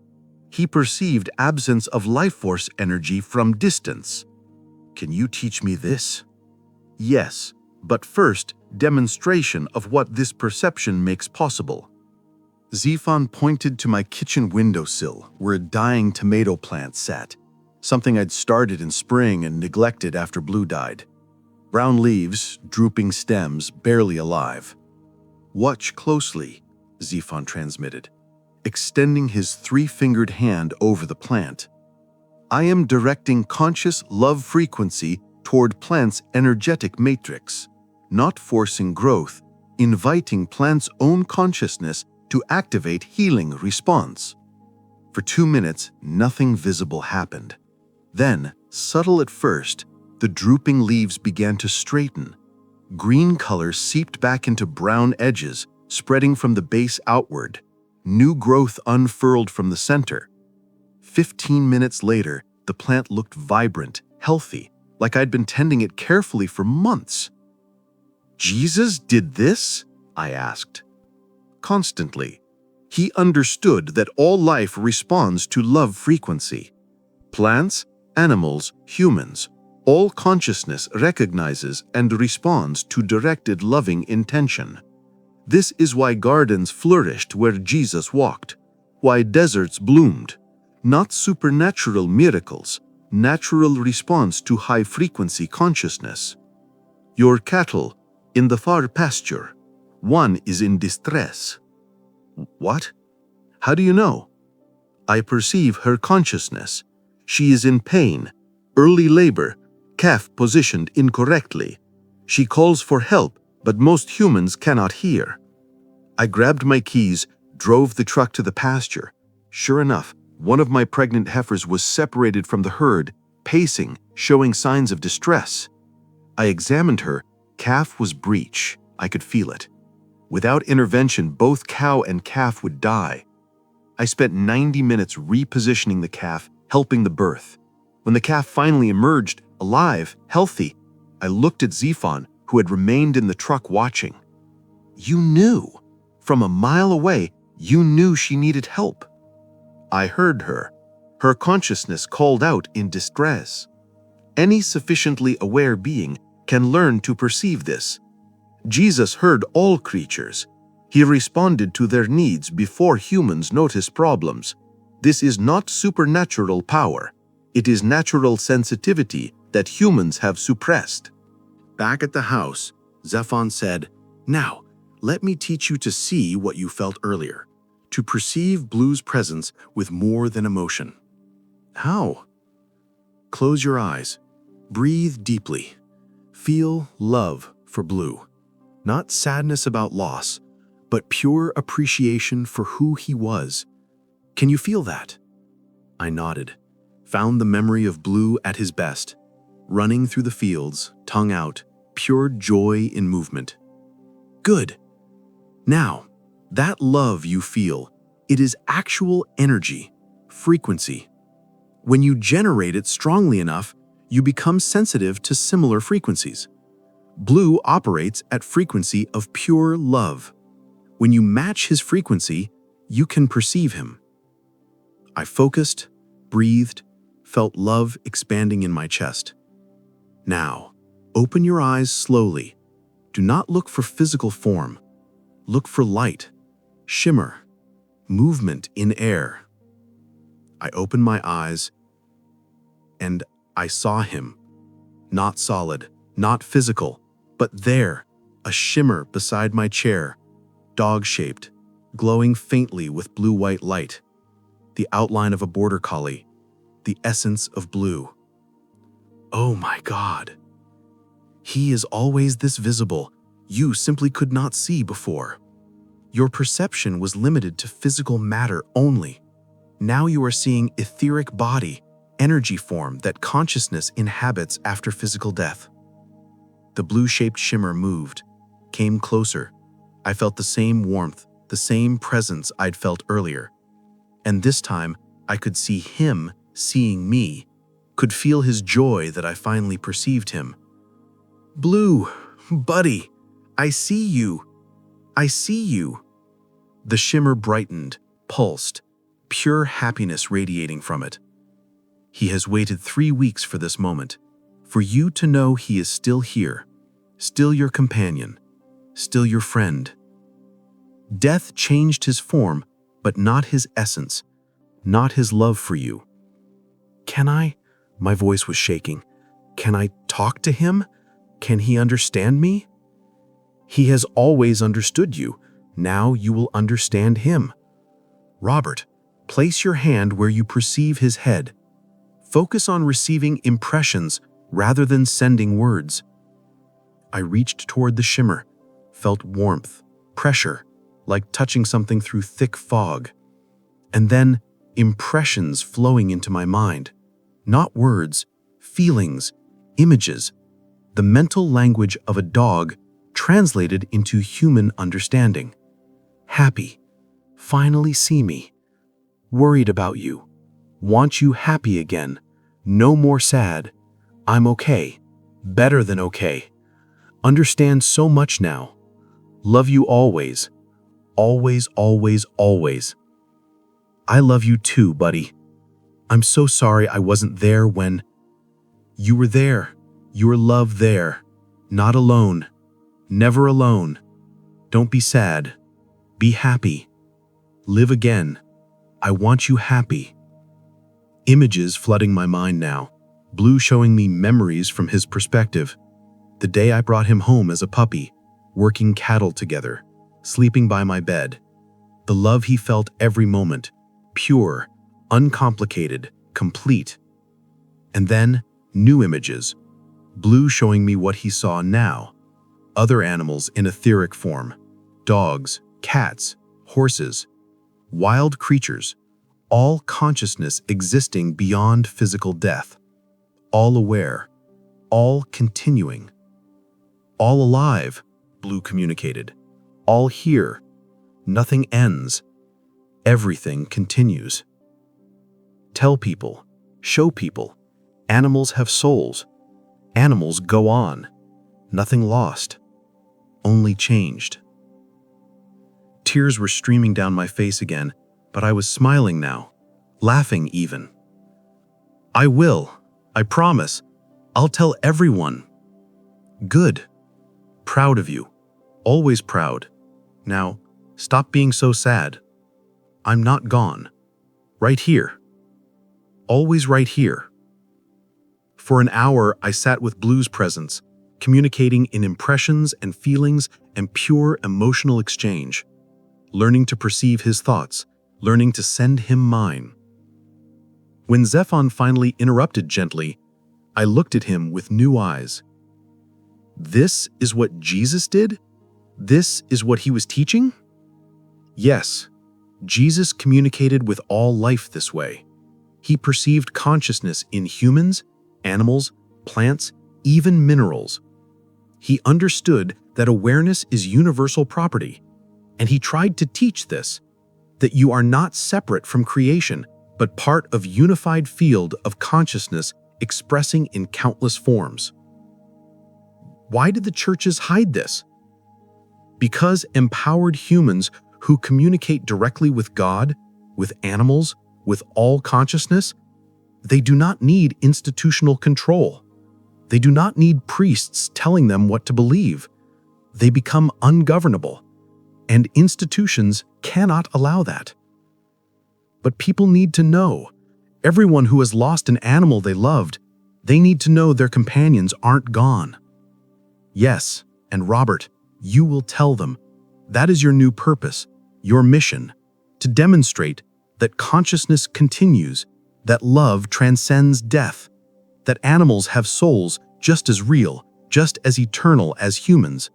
He perceived absence of life force energy from distance. Can you teach me this? Yes, but first, demonstration of what this perception makes possible. Zephon pointed to my kitchen windowsill where a dying tomato plant sat, something I'd started in spring and neglected after Blue died. Brown leaves, drooping stems, barely alive. Watch closely, Zephon transmitted, extending his three-fingered hand over the plant. I am directing conscious love frequency toward plant's energetic matrix, not forcing growth, inviting plant's own consciousness to activate healing response. For 2 minutes, nothing visible happened. Then, subtle at first, the drooping leaves began to straighten. Green color seeped back into brown edges, spreading from the base outward. New growth unfurled from the center. 15 minutes later, the plant looked vibrant, healthy, like I'd been tending it carefully for months. Jesus did this? I asked. Constantly. He understood that all life responds to love frequency. Plants, animals, humans, all consciousness recognizes and responds to directed loving intention. This is why gardens flourished where Jesus walked, why deserts bloomed. Not supernatural miracles, natural response to high-frequency consciousness. Your cattle, in the far pasture, one is in distress. What? How do you know? I perceive her consciousness. She is in pain, early labor, calf positioned incorrectly. She calls for help, but most humans cannot hear. I grabbed my keys, drove the truck to the pasture. Sure enough, one of my pregnant heifers was separated from the herd, pacing, showing signs of distress. I examined her. Calf was breech. I could feel it. Without intervention, both cow and calf would die. I spent 90 minutes repositioning the calf, helping the birth. When the calf finally emerged, alive, healthy, I looked at Zephon, who had remained in the truck watching. You knew. From a mile away, you knew she needed help. I heard her. Her consciousness called out in distress. Any sufficiently aware being can learn to perceive this. Jesus heard all creatures. He responded to their needs before humans notice problems. This is not supernatural power. It is natural sensitivity that humans have suppressed. Back at the house, Zephon said, "Now, let me teach you to see what you felt earlier, to perceive Blue's presence with more than emotion." How? Close your eyes. Breathe deeply. Feel love for Blue. Not sadness about loss, but pure appreciation for who he was. Can you feel that? I nodded, found the memory of Blue at his best, running through the fields, tongue out, pure joy in movement. Good. Now, that love you feel, it is actual energy, frequency. When you generate it strongly enough, you become sensitive to similar frequencies. Blue operates at frequency of pure love. When you match his frequency, you can perceive him. I focused, breathed, felt love expanding in my chest. Now, open your eyes slowly. Do not look for physical form. Look for light, shimmer, movement in air. I opened my eyes, and I saw him. Not solid, not physical, but there, a shimmer beside my chair, dog-shaped, glowing faintly with blue-white light. The outline of a border collie, the essence of Blue. Oh my God. He is always this visible. You simply could not see before. Your perception was limited to physical matter only. Now you are seeing etheric body, energy form that consciousness inhabits after physical death. The blue-shaped shimmer moved, came closer. I felt the same warmth, the same presence I'd felt earlier. And this time, I could see him seeing me, could feel his joy that I finally perceived him. Blue, buddy, I see you. I see you. The shimmer brightened, pulsed. pure happiness radiating from it. He has waited 3 weeks for this moment, for you to know he is still here, still your companion, still your friend. Death changed his form, but not his essence, not his love for you. Can I? My voice was shaking. Can I talk to him? Can he understand me? He has always understood you. Now you will understand him. Robert, place your hand where you perceive his head. Focus on receiving impressions rather than sending words. I reached toward the shimmer, felt warmth, pressure, like touching something through thick fog. And then impressions flowing into my mind. Not words, feelings, images. The mental language of a dog translated into human understanding. Happy. Finally see me. Worried about you. Want you happy again. No more sad. I'm okay. Better than okay. Understand so much now. Love you always. Always, always, always. I love you too, buddy. I'm so sorry I wasn't there when you were there. Your love there. Not alone. Never alone. Don't be sad. Be happy. Live again. I want you happy. Images flooding my mind now. Blue showing me memories from his perspective. The day I brought him home as a puppy, working cattle together, sleeping by my bed. The love he felt every moment. Pure, uncomplicated, complete. And then, new images. Blue showing me what he saw now. Other animals in etheric form. Dogs, cats, horses. Wild creatures. All consciousness existing beyond physical death. All aware. All continuing. All alive, Blue communicated. All here. Nothing ends. Everything continues. Tell people. Show people. Animals have souls. Animals go on. Nothing lost. Only changed. Tears were streaming down my face again, but I was smiling now. Laughing even. I will. I promise. I'll tell everyone. Good. Proud of you. Always proud. Now, stop being so sad. I'm not gone. Right here. Always right here. For an hour, I sat with Blue's presence, communicating in impressions and feelings and pure emotional exchange, learning to perceive his thoughts, learning to send him mine. When Zephon finally interrupted gently, I looked at him with new eyes. This is what Jesus did? This is what he was teaching? Yes, Jesus communicated with all life this way. He perceived consciousness in humans, animals, plants, even minerals. He understood that awareness is universal property, and he tried to teach this, that you are not separate from creation, but part of unified field of consciousness expressing in countless forms. Why did the churches hide this? Because empowered humans who communicate directly with God, with animals, with all consciousness, they do not need institutional control. They do not need priests telling them what to believe. They become ungovernable, and institutions cannot allow that. But people need to know. Everyone who has lost an animal they loved, they need to know their companions aren't gone. Yes, and Robert, you will tell them. That is your new purpose, your mission, to demonstrate that consciousness continues, that love transcends death, that animals have souls just as real, just as eternal as humans,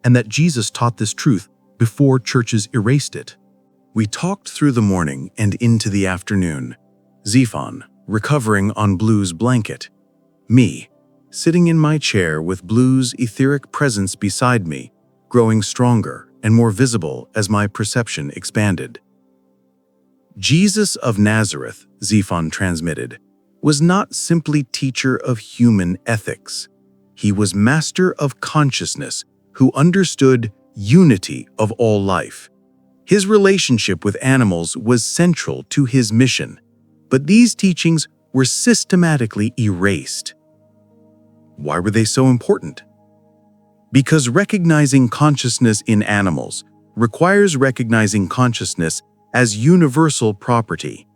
and that Jesus taught this truth before churches erased it. We talked through the morning and into the afternoon. Zephon, recovering on Blue's blanket. Me, sitting in my chair with Blue's etheric presence beside me, growing stronger and more visible as my perception expanded. Jesus of Nazareth, Zephon transmitted, was not simply teacher of human ethics. He was master of consciousness who understood unity of all life. His relationship with animals was central to his mission, but these teachings were systematically erased. Why were they so important? Because recognizing consciousness in animals requires recognizing consciousness as universal property.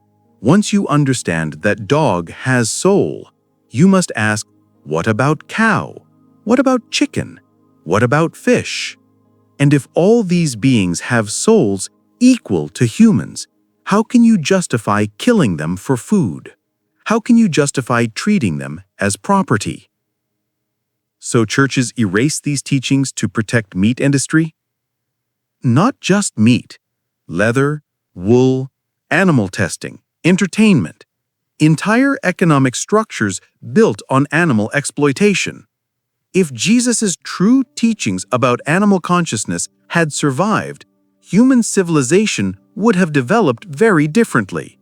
Once you understand that dog has soul, you must ask, what about cow? What about chicken? What about fish? And if all these beings have souls equal to humans, how can you justify killing them for food? How can you justify treating them as property? So churches erase these teachings to protect meat industry? Not just meat, leather, wool, animal testing, entertainment, entire economic structures built on animal exploitation. If Jesus' true teachings about animal consciousness had survived, human civilization would have developed very differently,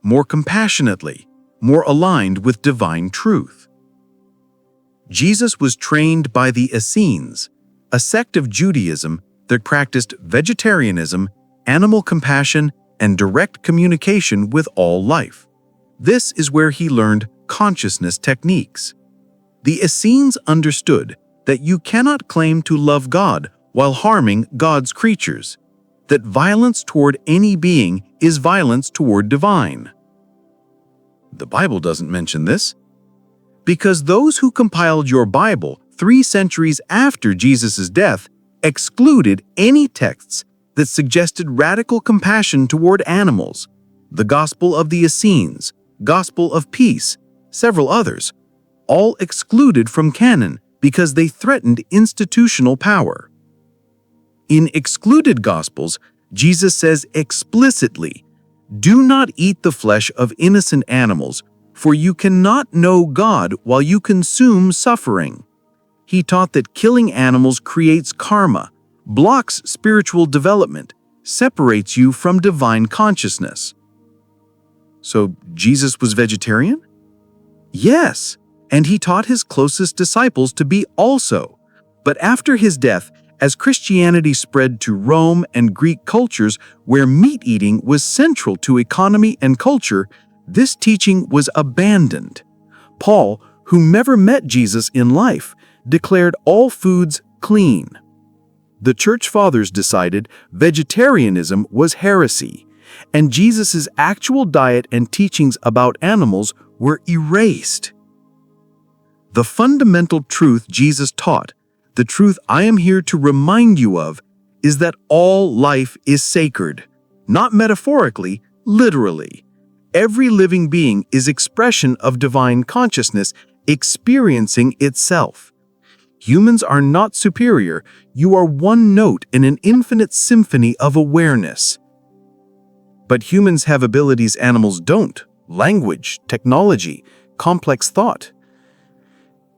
more compassionately, more aligned with divine truth. Jesus was trained by the Essenes, a sect of Judaism that practiced vegetarianism, animal compassion, and direct communication with all life. This is where he learned consciousness techniques. The Essenes understood that you cannot claim to love God while harming God's creatures, that violence toward any being is violence toward divine. The Bible doesn't mention this, because those who compiled your Bible 3 centuries after Jesus' death excluded any texts that suggested radical compassion toward animals. The Gospel of the Essenes, Gospel of Peace, several others, all excluded from canon because they threatened institutional power. In excluded Gospels, Jesus says explicitly, "Do not eat the flesh of innocent animals, for you cannot know God while you consume suffering." He taught that killing animals creates karma, blocks spiritual development, separates you from divine consciousness. So Jesus was vegetarian? Yes, and he taught his closest disciples to be also. But after his death, as Christianity spread to Rome and Greek cultures where meat eating was central to economy and culture, this teaching was abandoned. Paul, who never met Jesus in life, declared all foods clean. The Church Fathers decided vegetarianism was heresy, and Jesus' actual diet and teachings about animals were erased. The fundamental truth Jesus taught, the truth I am here to remind you of, is that all life is sacred, not metaphorically, literally. Every living being is expression of divine consciousness experiencing itself. Humans are not superior, you are one note in an infinite symphony of awareness. But humans have abilities animals don't: language, technology, complex thought.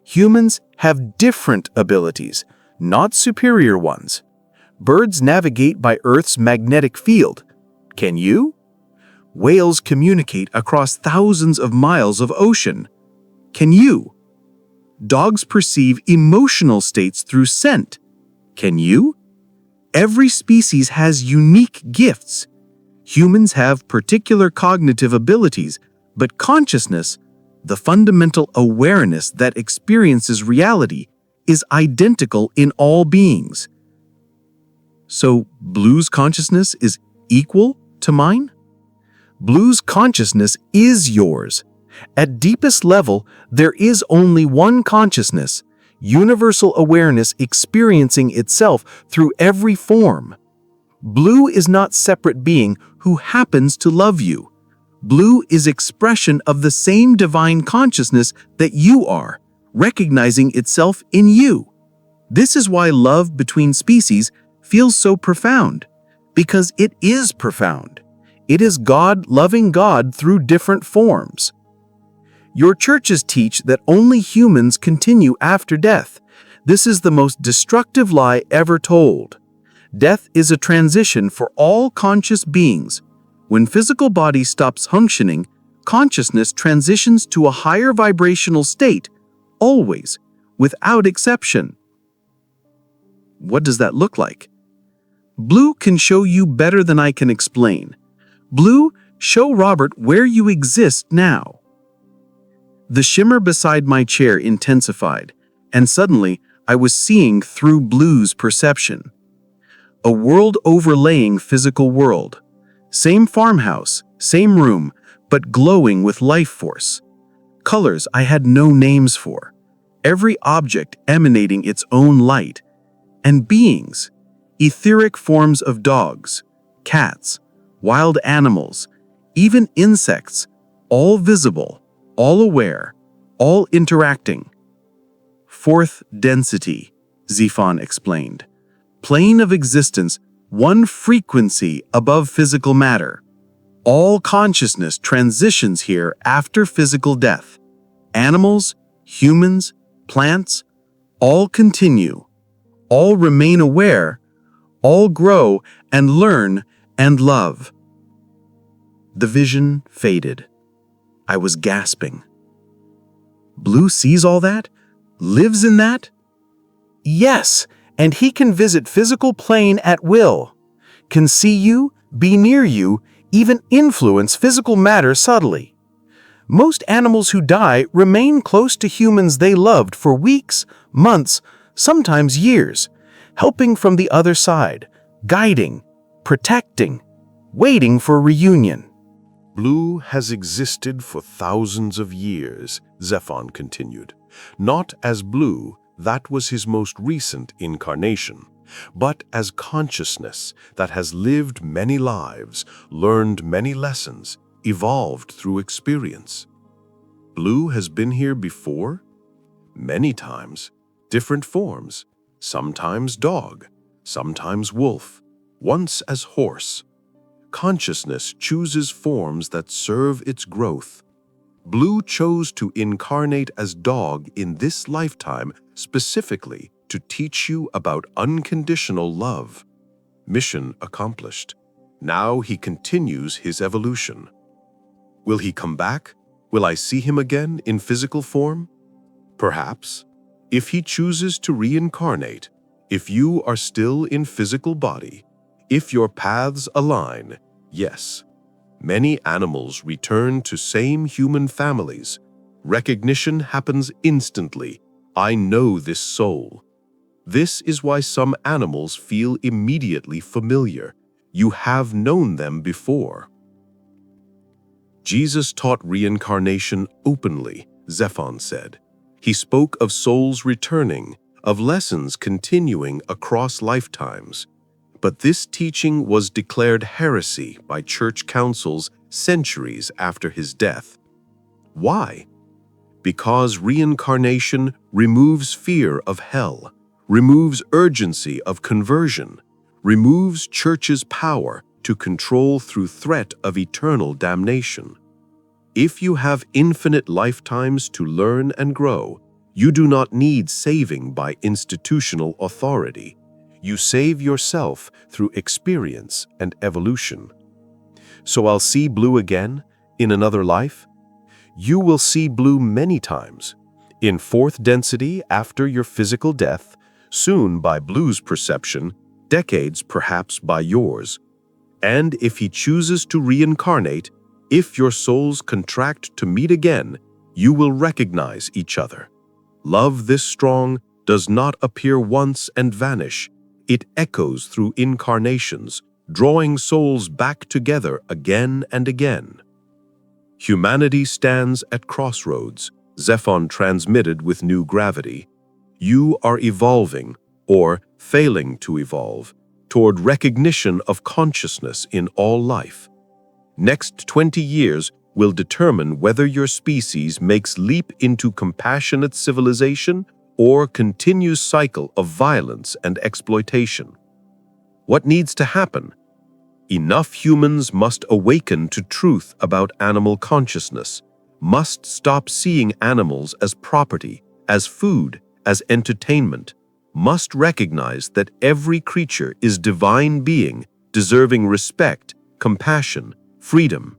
Humans have different abilities, not superior ones. Birds navigate by Earth's magnetic field. Can you? Whales communicate across thousands of miles of ocean. Can you? Dogs perceive emotional states through scent. Can you? Every species has unique gifts. Humans have particular cognitive abilities, but consciousness, the fundamental awareness that experiences reality, is identical in all beings. So, Blue's consciousness is equal to mine? Blue's consciousness is yours. At deepest level, there is only one consciousness, universal awareness experiencing itself through every form. Blue is not separate being who happens to love you. Blue is expression of the same divine consciousness that you are, recognizing itself in you. This is why love between species feels so profound, because it is profound. It is God loving God through different forms. Your churches teach that only humans continue after death. This is the most destructive lie ever told. Death is a transition for all conscious beings. When physical body stops functioning, consciousness transitions to a higher vibrational state, always, without exception. What does that look like? Blue can show you better than I can explain. Blue, show Robert where you exist now. The shimmer beside my chair intensified, and suddenly I was seeing through Blue's perception. A world overlaying physical world. Same farmhouse, same room, but glowing with life force. Colors I had no names for. Every object emanating its own light. And beings, etheric forms of dogs, cats, wild animals, even insects, all visible, all aware, all interacting. Fourth density, Zephon explained. Plane of existence, one frequency above physical matter. All consciousness transitions here after physical death. Animals, humans, plants, all continue. All remain aware, all grow and learn and love. The vision faded. I was gasping. Blue sees all that? Lives in that? Yes, and he can visit physical plane at will. Can see you, be near you, even influence physical matter subtly. Most animals who die remain close to humans they loved for weeks, months, sometimes years, helping from the other side, guiding, protecting, waiting for reunion. Blue has existed for thousands of years, Zephon continued. Not as Blue, that was his most recent incarnation, but as consciousness that has lived many lives, learned many lessons, evolved through experience. Blue has been here before? Many times, different forms, sometimes dog, sometimes wolf, once as horse. Consciousness chooses forms that serve its growth. Blue chose to incarnate as dog in this lifetime specifically to teach you about unconditional love. Mission accomplished. Now he continues his evolution. Will he come back? Will I see him again in physical form? Perhaps. If he chooses to reincarnate, if you are still in physical body, if your paths align, yes. Many animals return to same human families. Recognition happens instantly. I know this soul. This is why some animals feel immediately familiar. You have known them before. Jesus taught reincarnation openly, Zephon said. He spoke of souls returning, of lessons continuing across lifetimes. But this teaching was declared heresy by church councils centuries after his death. Why? Because reincarnation removes fear of hell, removes urgency of conversion, removes church's power to control through threat of eternal damnation. If you have infinite lifetimes to learn and grow, you do not need saving by institutional authority. You save yourself through experience and evolution. So I'll see Blue again in another life? You will see Blue many times, in fourth density after your physical death, soon by Blue's perception, decades perhaps by yours. And if he chooses to reincarnate, if your souls contract to meet again, you will recognize each other. Love this strong does not appear once and vanish. It echoes through incarnations, drawing souls back together again and again. Humanity stands at crossroads, Zephon transmitted with new gravity. You are evolving, or failing to evolve, toward recognition of consciousness in all life. Next 20 years will determine whether your species makes leap into compassionate civilization or continues cycle of violence and exploitation. What needs to happen? Enough humans must awaken to truth about animal consciousness, must stop seeing animals as property, as food, as entertainment, must recognize that every creature is divine being, deserving respect, compassion, freedom.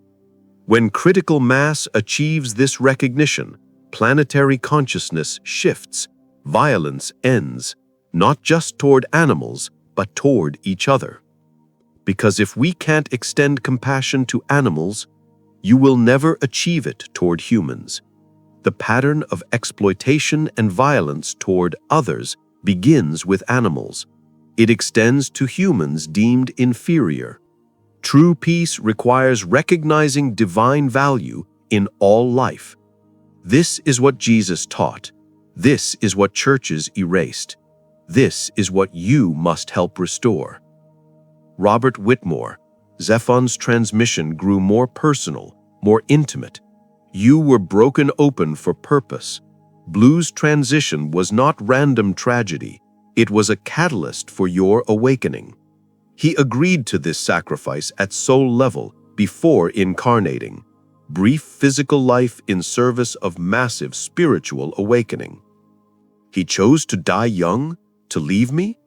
When critical mass achieves this recognition, planetary consciousness shifts, violence ends, not just toward animals, but toward each other. because if we can't extend compassion to animals, you will never achieve it toward humans. The pattern of exploitation and violence toward others begins with animals. It extends to humans deemed inferior. True peace requires recognizing divine value in all life. This is what Jesus taught. This is what churches erased. This is what you must help restore. Robert Whitmore, Zephon's transmission grew more personal, more intimate. You were broken open for purpose. Blue's transition was not random tragedy. It was a catalyst for your awakening. He agreed to this sacrifice at soul level before incarnating. Brief physical life in service of massive spiritual awakening. He chose to die young, to leave me?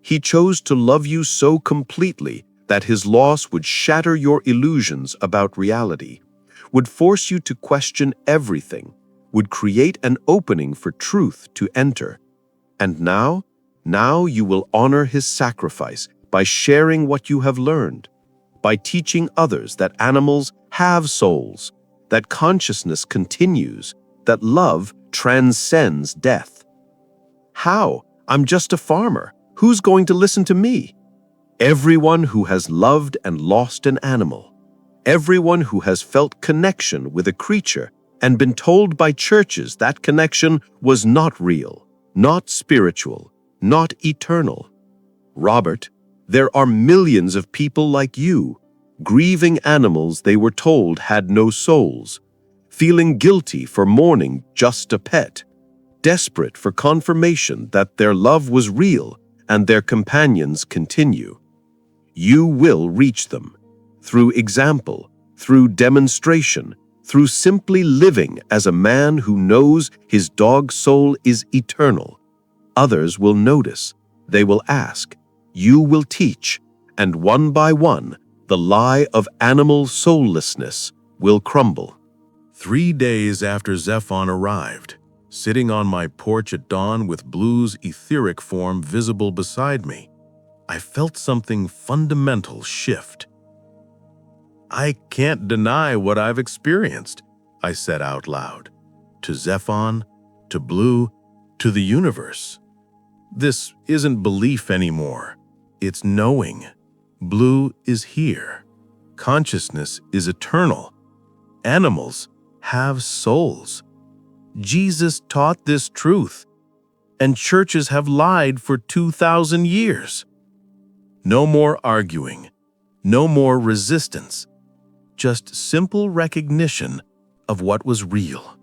He chose to love you so completely that his loss would shatter your illusions about reality, would force you to question everything, would create an opening for truth to enter. And now you will honor his sacrifice by sharing what you have learned, by teaching others that animals have souls, that consciousness continues, that love transcends death. How? I'm just a farmer. Who's going to listen to me? Everyone who has loved and lost an animal. Everyone who has felt connection with a creature and been told by churches that connection was not real, not spiritual, not eternal. Robert, there are millions of people like you, grieving animals they were told had no souls, feeling guilty for mourning just a pet, desperate for confirmation that their love was real and their companions continue. You will reach them through example, through demonstration, through simply living as a man who knows his dog's soul is eternal. Others will notice, they will ask, you will teach, and one by one, the lie of animal soullessness will crumble. 3 days after Zephon arrived, sitting on my porch at dawn with Blue's etheric form visible beside me, I felt something fundamental shift. I can't deny what I've experienced, I said out loud, to Zephon, to Blue, to the universe. This isn't belief anymore. It's knowing. Blue is here. Consciousness is eternal. Animals have souls. Jesus taught this truth, and churches have lied for 2,000 years. No more arguing, no more resistance, just simple recognition of what was real.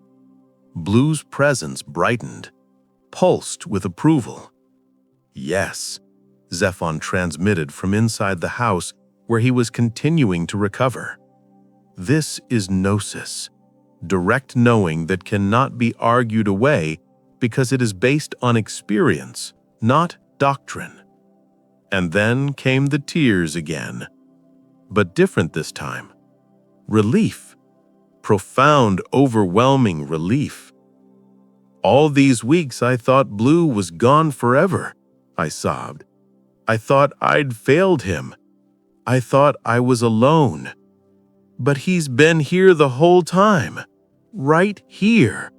Blue's presence brightened, pulsed with approval. Yes, Zephon transmitted from inside the house where he was continuing to recover. This is gnosis, direct knowing that cannot be argued away because it is based on experience, not doctrine. And then came the tears again, but different this time. Relief, profound, overwhelming relief. All these weeks I thought Blue was gone forever, I sobbed. I thought I'd failed him. I thought I was alone. But he's been here the whole time, right here.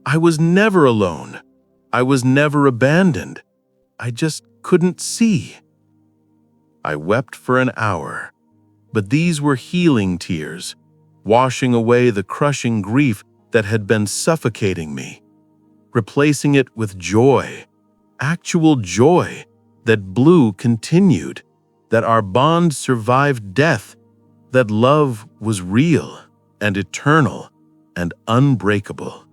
I was never alone. I was never abandoned. I just couldn't see. I wept for an hour, but these were healing tears, washing away the crushing grief that had been suffocating me, replacing it with joy, actual joy that Blue continued, that our bond survived death, that love was real and eternal and unbreakable.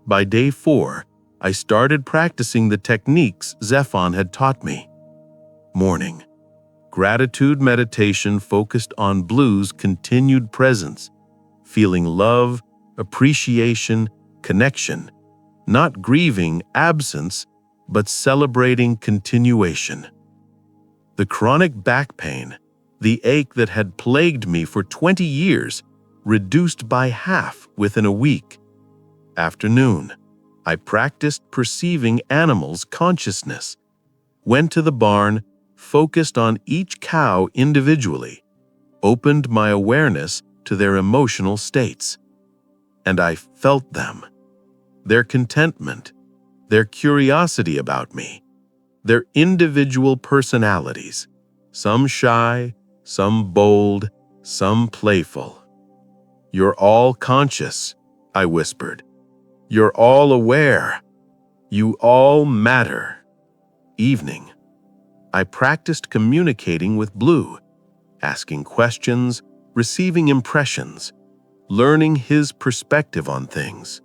By day 4, I started practicing the techniques Zephon had taught me. Morning. Gratitude meditation focused on Blue's continued presence, feeling love, appreciation, connection, not grieving absence, but celebrating continuation. The chronic back pain, the ache that had plagued me for 20 years, reduced by half within a week. Afternoon, I practiced perceiving animals' consciousness, went to the barn, focused on each cow individually, opened my awareness to their emotional states. And I felt them, their contentment, their curiosity about me, their individual personalities, some shy, some bold, some playful. "You're all conscious," I whispered. "You're all aware. You all matter." Evening. I practiced communicating with Blue, asking questions, receiving impressions, learning his perspective on things.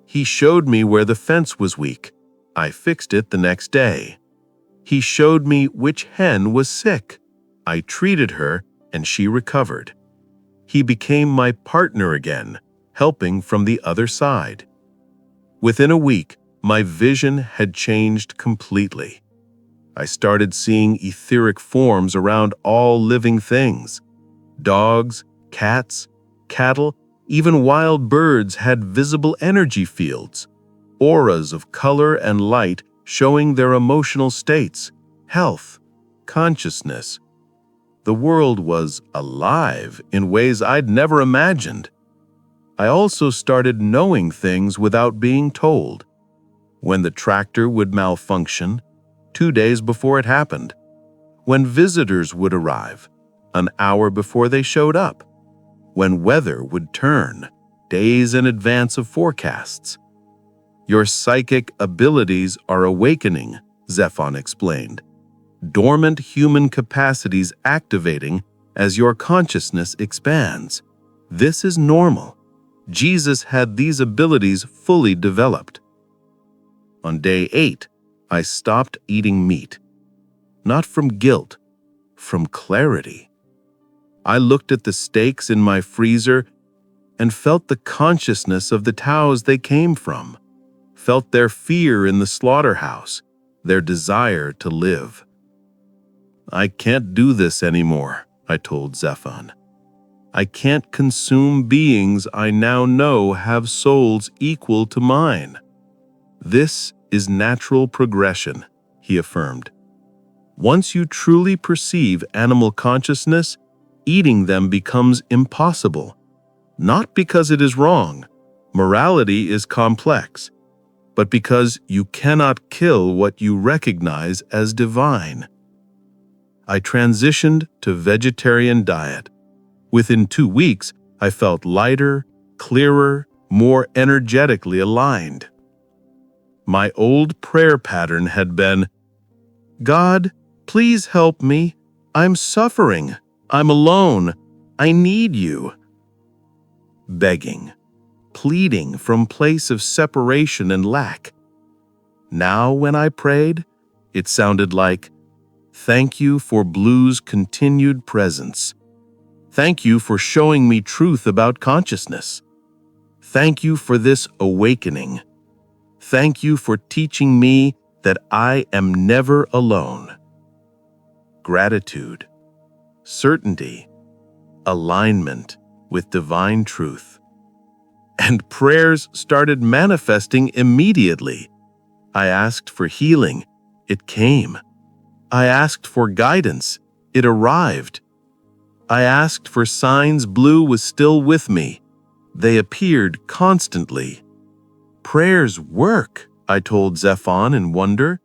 He showed me where the fence was weak. I fixed it the next day. He showed me which hen was sick. I treated her and she recovered. He became my partner again, helping from the other side. Within a week, my vision had changed completely. I started seeing etheric forms around all living things. Dogs, cats, cattle, even wild birds had visible energy fields, auras of color and light showing their emotional states, health, consciousness. The world was alive in ways I'd never imagined. I also started knowing things without being told. When the tractor would malfunction, 2 days before it happened. When visitors would arrive, an hour before they showed up. When weather would turn, days in advance of forecasts. "Your psychic abilities are awakening," Zephon explained. "Dormant human capacities activating as your consciousness expands. This is normal. Jesus had these abilities fully developed." On day 8, I stopped eating meat. Not from guilt, from clarity. I looked at the steaks in my freezer and felt the consciousness of the cows they came from, felt their fear in the slaughterhouse, their desire to live. "I can't do this anymore," I told Zephon. "I can't consume beings I now know have souls equal to mine." "This is natural progression," he affirmed. "Once you truly perceive animal consciousness, eating them becomes impossible. Not because it is wrong, morality is complex, but because you cannot kill what you recognize as divine." I transitioned to vegetarian diet. Within 2 weeks, I felt lighter, clearer, more energetically aligned. My old prayer pattern had been, "God, please help me. I'm suffering. I'm alone. I need you." Begging, pleading from place of separation and lack. Now, when I prayed, it sounded like, "Thank you for Blue's continued presence. Thank you for showing me truth about consciousness. Thank you for this awakening. Thank you for teaching me that I am never alone." Gratitude, certainty, alignment with divine truth. And prayers started manifesting immediately. I asked for healing. It came. I asked for guidance. It arrived. I asked for signs Blue was still with me. They appeared constantly. "Prayers work," I told Zephon in wonder.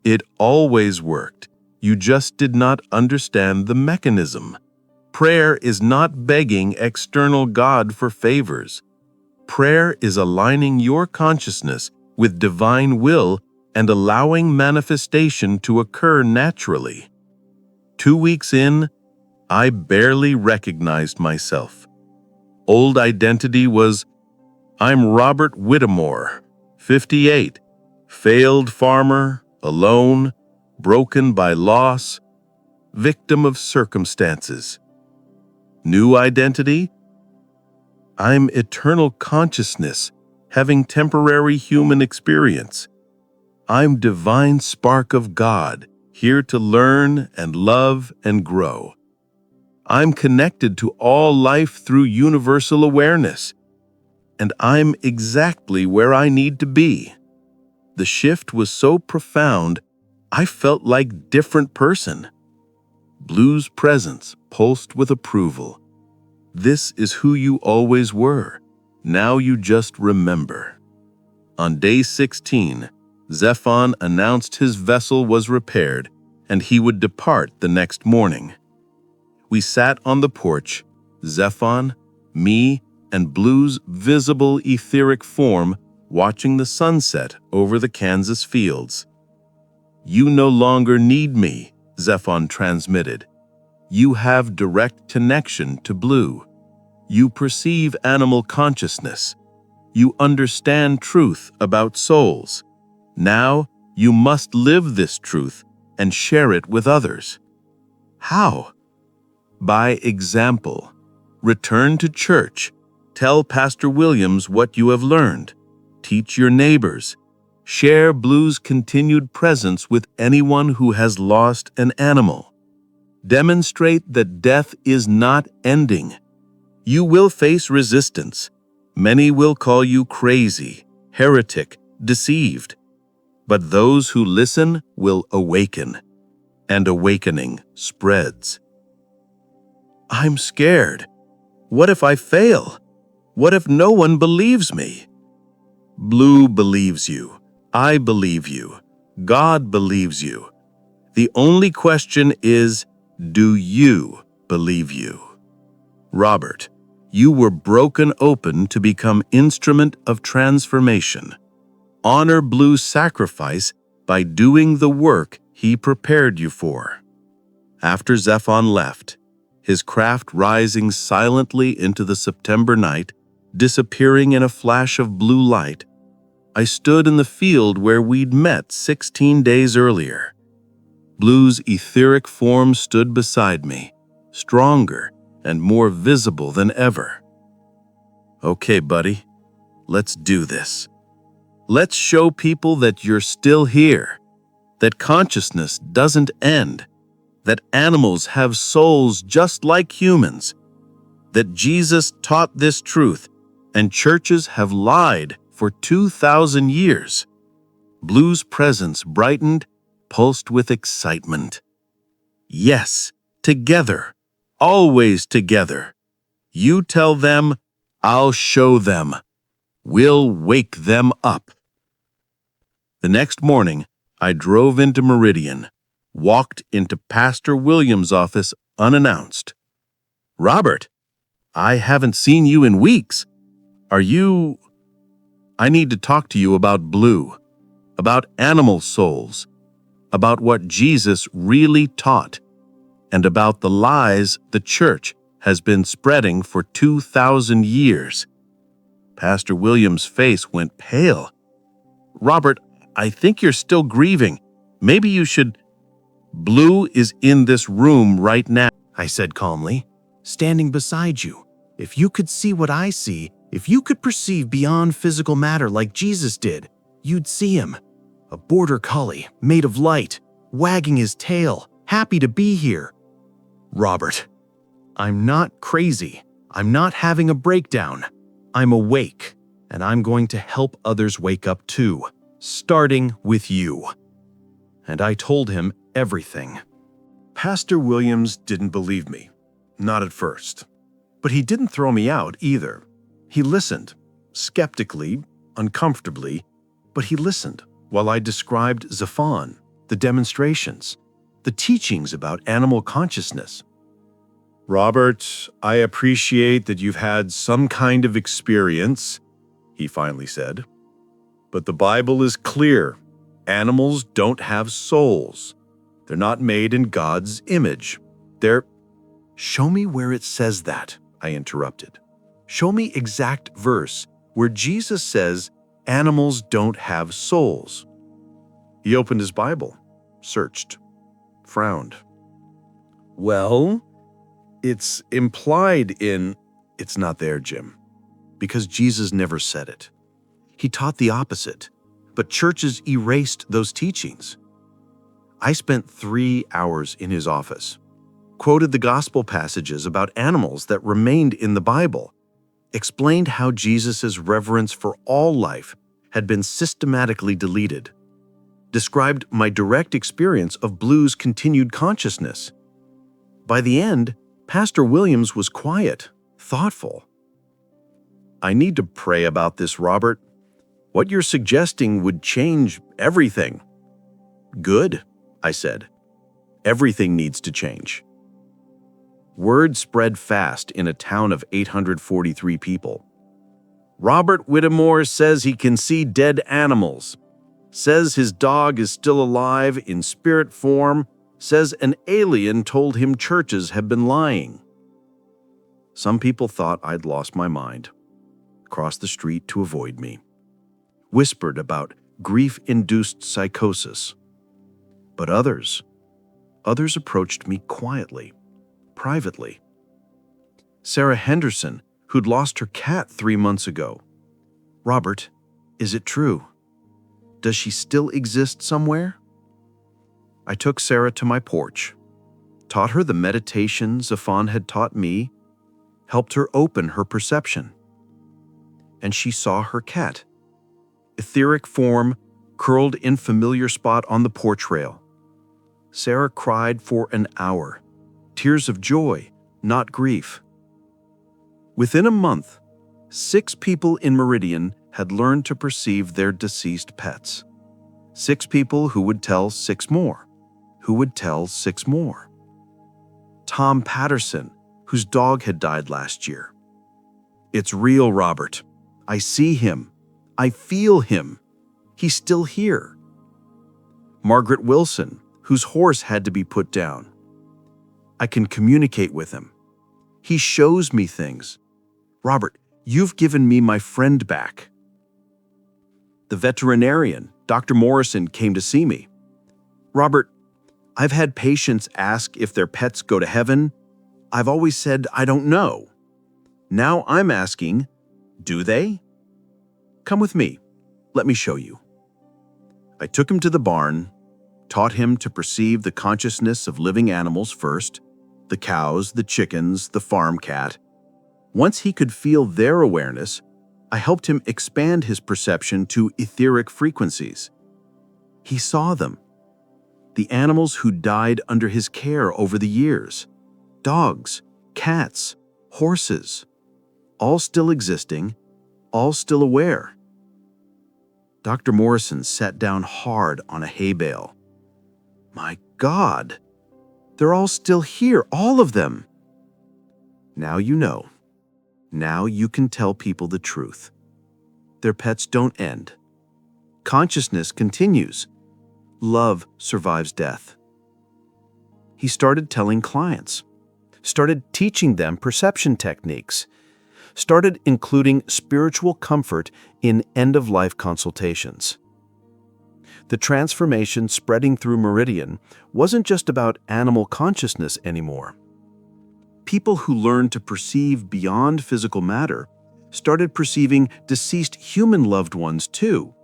"It always worked. You just did not understand the mechanism. Prayer is not begging external God for favors. Prayer is aligning your consciousness with divine will and allowing manifestation to occur naturally." 2 weeks in, I barely recognized myself. Old identity was, "I'm Robert Whitmore, 58, failed farmer, alone, broken by loss, victim of circumstances." New identity? "I'm eternal consciousness, having temporary human experience. I'm divine spark of God, here to learn and love and grow. I'm connected to all life through universal awareness, and I'm exactly where I need to be." The shift was so profound, I felt like different person. Blue's presence pulsed with approval. This is who you always were. Now you just remember. On day 16, Zephon announced his vessel was repaired and he would depart the next morning. We sat on the porch, Zephon, me, and Blue's visible etheric form watching the sunset over the Kansas fields. "You no longer need me," Zephon transmitted. "You have direct connection to Blue. You perceive animal consciousness. You understand truth about souls. Now you must live this truth and share it with others." How? By example. Return to church. Tell Pastor Williams what you have learned. Teach your neighbors. Share Blue's continued presence with anyone who has lost an animal. Demonstrate that death is not ending. You will face resistance. Many will call you crazy, heretic, deceived. But those who listen will awaken, and awakening spreads. I'm scared. What if I fail? What if no one believes me? Blue believes you. I believe you. God believes you. The only question is, do you believe you? Robert, you were broken open to become instrument of transformation. Honor Blue's sacrifice by doing the work he prepared you for. After Zephon left, his craft rising silently into the September night, disappearing in a flash of blue light, I stood in the field where we'd met 16 days earlier. Blue's etheric form stood beside me, stronger and more visible than ever. Okay, buddy, let's do this. Let's show people that you're still here, that consciousness doesn't end, that animals have souls just like humans, that Jesus taught this truth and churches have lied for 2,000 years. Blue's presence brightened, pulsed with excitement. Yes, together, always together. You tell them, I'll show them. We'll wake them up. The next morning, I drove into Meridian, walked into Pastor Williams' office unannounced. Robert, I haven't seen you in weeks. I need to talk to you about Blue, about animal souls, about what Jesus really taught, and about the lies the church has been spreading for 2,000 years. Pastor Williams' face went pale. Robert, I think you're still grieving. Maybe you should... Blue is in this room right now, I said calmly, standing beside you. If you could see what I see, if you could perceive beyond physical matter like Jesus did, you'd see him. A border collie made of light, wagging his tail, happy to be here. Robert, I'm not crazy. I'm not having a breakdown. I'm awake, and I'm going to help others wake up too, starting with you. And I told him everything. Pastor Williams didn't believe me. Not at first. But he didn't throw me out either. He listened, skeptically, uncomfortably, but he listened while I described Zephon, the demonstrations, the teachings about animal consciousness. Robert, I appreciate that you've had some kind of experience, he finally said. But the Bible is clear. Animals don't have souls. They're not made in God's image. Show me where it says that, I interrupted. Show me exact verse where Jesus says animals don't have souls. He opened his Bible, searched, frowned. Well, it's implied in... It's not there, Jim, because Jesus never said it. He taught the opposite, but churches erased those teachings. I spent 3 hours in his office, quoted the gospel passages about animals that remained in the Bible, explained how Jesus' reverence for all life had been systematically deleted. described my direct experience of Blue's continued consciousness. By the end, Pastor Williams was quiet, thoughtful. "I need to pray about this, Robert. What you're suggesting would change everything." "Good," I said. "Everything needs to change." Word spread fast in a town of 843 people. "Robert Whitmore says he can see dead animals. Says his dog is still alive in spirit form. Says an alien told him churches have been lying." Some people thought I'd lost my mind, crossed the street to avoid me, whispered about grief-induced psychosis. But others approached me quietly, privately. Sarah Henderson, who'd lost her cat 3 months ago. "Robert, is it true? Does she still exist somewhere?" I took Sarah to my porch, taught her the meditation Zafon had taught me, helped her open her perception. And she saw her cat, etheric form, curled in familiar spot on the porch rail. Sarah cried for an hour, tears of joy, not grief. Within a month, 6 people in Meridian had learned to perceive their deceased pets. 6 people who would tell 6 more, who would tell 6 more. Tom Patterson, whose dog had died last year. "It's real, Robert. I see him. I feel him. He's still here." Margaret Wilson, whose horse had to be put down. "I can communicate with him. He shows me things. Robert, you've given me my friend back." The veterinarian, Dr. Morrison, came to see me. "Robert, I've had patients ask if their pets go to heaven. I've always said I don't know. Now I'm asking, do they? Come with me. Let me show you." I took him to the barn, taught him to perceive the consciousness of living animals first, the cows, the chickens, the farm cat. Once he could feel their awareness, I helped him expand his perception to etheric frequencies. He saw them, the animals who died under his care over the years, dogs, cats, horses, all still existing, all still aware. Dr. Morrison sat down hard on a hay bale. "My God, they're all still here, all of them." "Now you know. Now you can tell people the truth. Their pets don't end. Consciousness continues. Love survives death." He started telling clients, started teaching them perception techniques, started including spiritual comfort in end-of-life consultations. The transformation spreading through Meridian wasn't just about animal consciousness anymore. People who learned to perceive beyond physical matter started perceiving deceased human loved ones too,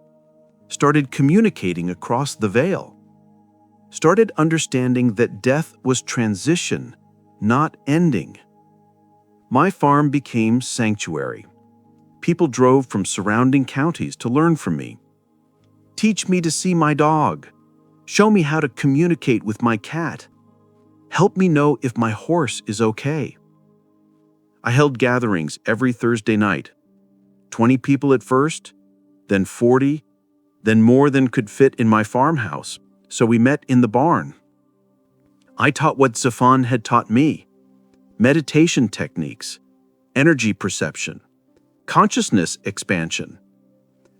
started communicating across the veil, started understanding that death was transition, not ending. My farm became sanctuary. People drove from surrounding counties to learn from me. Teach me to see my dog. Show me how to communicate with my cat. Help me know if my horse is okay. I held gatherings every Thursday night. 20 people at first, then 40, then more than could fit in my farmhouse, so we met in the barn. I taught what Zafon had taught me: meditation techniques, energy perception, consciousness expansion,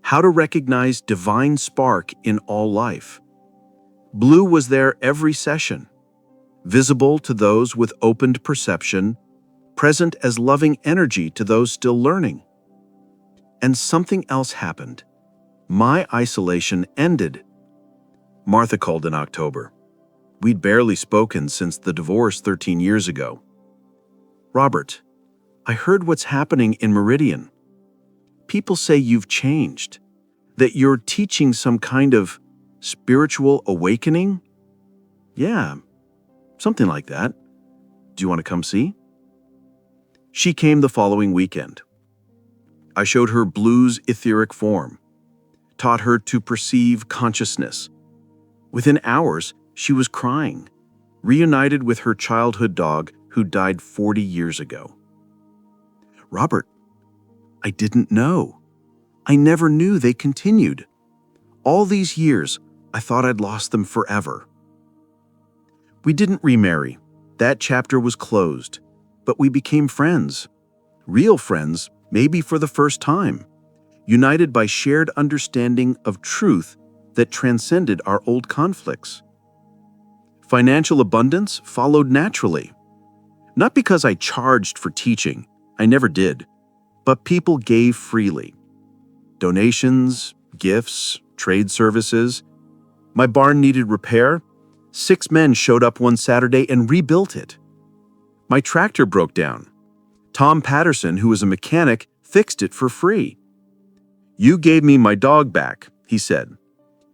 how to recognize divine spark in all life. Blue was there every session, visible to those with opened perception, present as loving energy to those still learning. And something else happened. My isolation ended. Martha called in October. We'd barely spoken since the divorce 13 years ago. "Robert, I heard what's happening in Meridian. People say you've changed, that you're teaching some kind of spiritual awakening." "Yeah, something like that. Do you want to come see?" She came the following weekend. I showed her Blue's etheric form, taught her to perceive consciousness, Within hours, she was crying, reunited with her childhood dog who died 40 years ago. Robert, I didn't know. I never knew they continued. All these years, I thought I'd lost them forever. We didn't remarry. That chapter was closed. But we became friends. Real friends, maybe for the first time. United by shared understanding of truth that transcended our old conflicts. Financial abundance followed naturally. Not because I charged for teaching, I never did, but people gave freely. Donations, gifts, trade services. My barn needed repair. 6 men showed up one Saturday and rebuilt it. My tractor broke down. Tom Patterson, who was a mechanic, fixed it for free. You gave me my dog back, he said.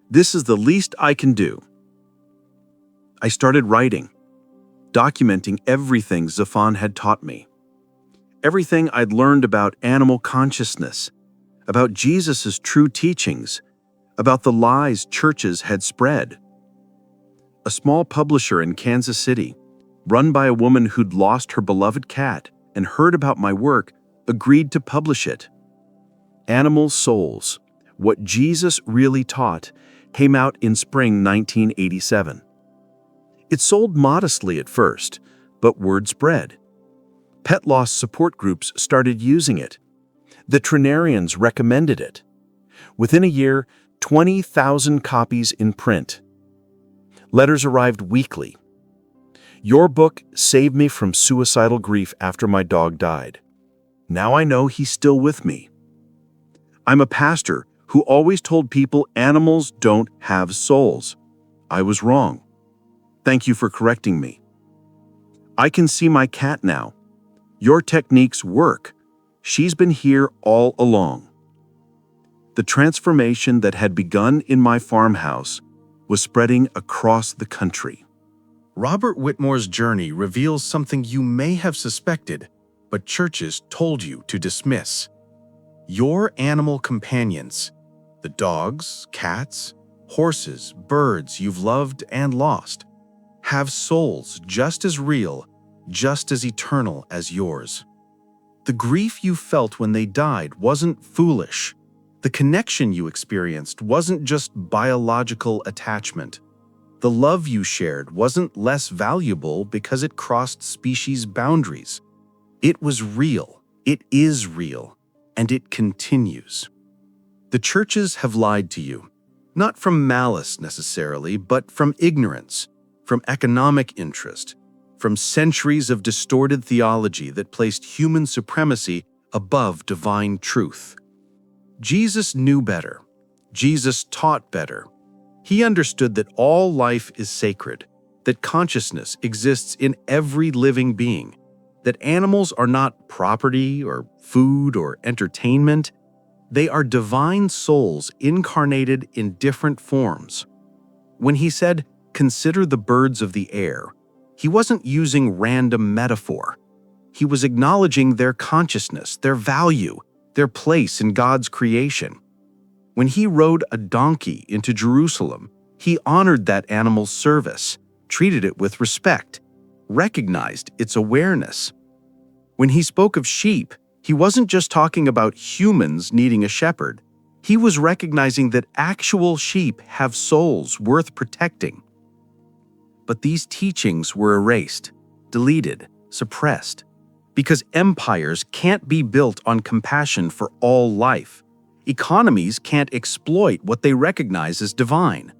This is the least I can do. I started writing, documenting everything Zafon had taught me. Everything I'd learned about animal consciousness, about Jesus' true teachings, about the lies churches had spread. A small publisher in Kansas City, run by a woman who'd lost her beloved cat and heard about my work, agreed to publish it. Animal Souls, What Jesus Really Taught, came out in spring 1987. It sold modestly at first, but word spread. Pet loss support groups started using it. The veterinarians recommended it. Within a year, 20,000 copies in print. Letters arrived weekly. Your book saved me from suicidal grief after my dog died. Now I know he's still with me. I'm a pastor who always told people animals don't have souls. I was wrong. Thank you for correcting me. I can see my cat now. Your techniques work. She's been here all along. The transformation that had begun in my farmhouse was spreading across the country. Robert Whitmore's journey reveals something you may have suspected, but churches told you to dismiss. Your animal companions, the dogs, cats, horses, birds you've loved and lost, have souls just as real, just as eternal as yours. The grief you felt when they died wasn't foolish. The connection you experienced wasn't just biological attachment. The love you shared wasn't less valuable because it crossed species boundaries. It was real, it is real, and it continues. The churches have lied to you, not from malice necessarily, but from ignorance, from economic interest, from centuries of distorted theology that placed human supremacy above divine truth. Jesus knew better. Jesus taught better. He understood that all life is sacred, that consciousness exists in every living being, that animals are not property or food or entertainment. They are divine souls incarnated in different forms. When he said, "Consider the birds of the air," he wasn't using random metaphor. He was acknowledging their consciousness, their value, their place in God's creation. When he rode a donkey into Jerusalem, he honored that animal's service, treated it with respect, recognized its awareness. When he spoke of sheep, he wasn't just talking about humans needing a shepherd. He was recognizing that actual sheep have souls worth protecting. But these teachings were erased, deleted, suppressed, because empires can't be built on compassion for all life. Economies can't exploit what they recognize as divine.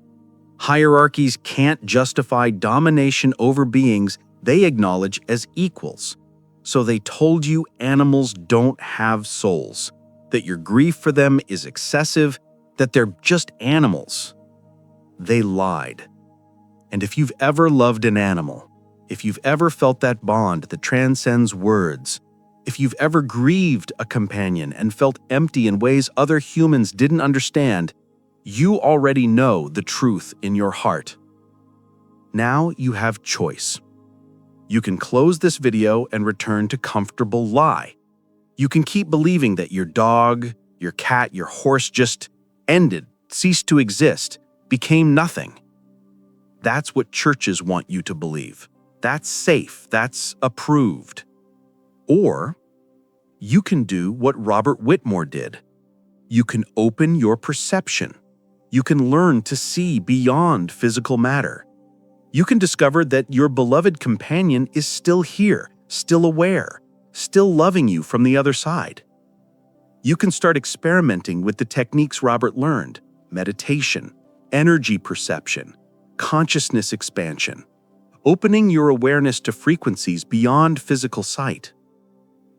Hierarchies can't justify domination over beings they acknowledge as equals. So they told you animals don't have souls, that your grief for them is excessive, that they're just animals. They lied. And if you've ever loved an animal, if you've ever felt that bond that transcends words, if you've ever grieved a companion and felt empty in ways other humans didn't understand, you already know the truth in your heart. Now you have choice. You can close this video and return to comfortable lie. You can keep believing that your dog, your cat, your horse just ended, ceased to exist, became nothing. That's what churches want you to believe. That's safe. That's approved. Or you can do what Robert Whitmore did. You can open your perception. You can learn to see beyond physical matter. You can discover that your beloved companion is still here, still aware, still loving you from the other side. You can start experimenting with the techniques Robert learned: meditation, energy perception, consciousness expansion, opening your awareness to frequencies beyond physical sight.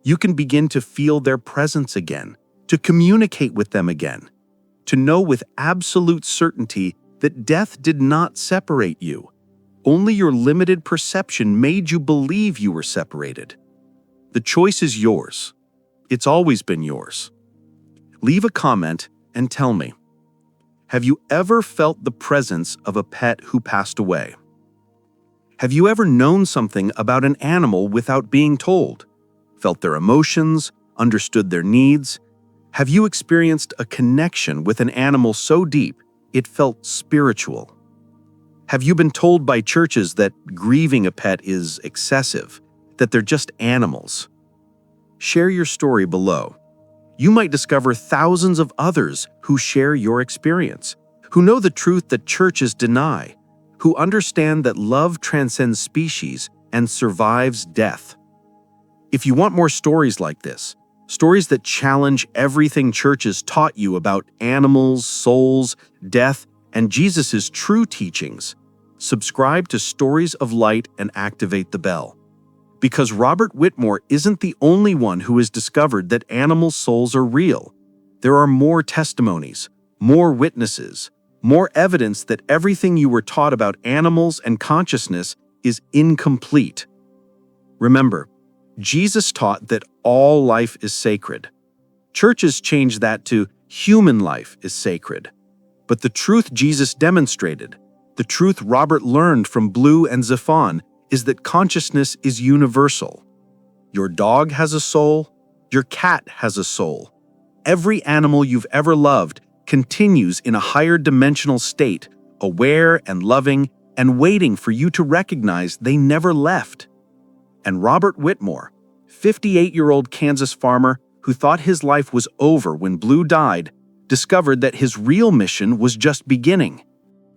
You can begin to feel their presence again, to communicate with them again, to know with absolute certainty that death did not separate you. Only your limited perception made you believe you were separated. The choice is yours. It's always been yours. Leave a comment and tell me, have you ever felt the presence of a pet who passed away? Have you ever known something about an animal without being told? Felt their emotions, understood their needs? Have you experienced a connection with an animal so deep it felt spiritual? Have you been told by churches that grieving a pet is excessive, that they're just animals? Share your story below. You might discover thousands of others who share your experience, who know the truth that churches deny, who understand that love transcends species and survives death. If you want more stories like this, stories that challenge everything churches taught you about animals, souls, death, and Jesus' true teachings, subscribe to Stories of Light and activate the bell. Because Robert Whitmore isn't the only one who has discovered that animal souls are real. There are more testimonies, more witnesses, more evidence that everything you were taught about animals and consciousness is incomplete. Remember, Jesus taught that all life is sacred. Churches changed that to human life is sacred. But the truth Jesus demonstrated, the truth Robert learned from Blue and Zephon, is that consciousness is universal. Your dog has a soul. Your cat has a soul. Every animal you've ever loved continues in a higher dimensional state, aware and loving and waiting for you to recognize they never left. And Robert Whitmore, 58-year-old Kansas farmer who thought his life was over when Blue died, discovered that his real mission was just beginning.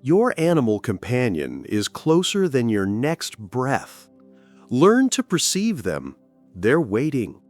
Your animal companion is closer than your next breath. Learn to perceive them. They're waiting.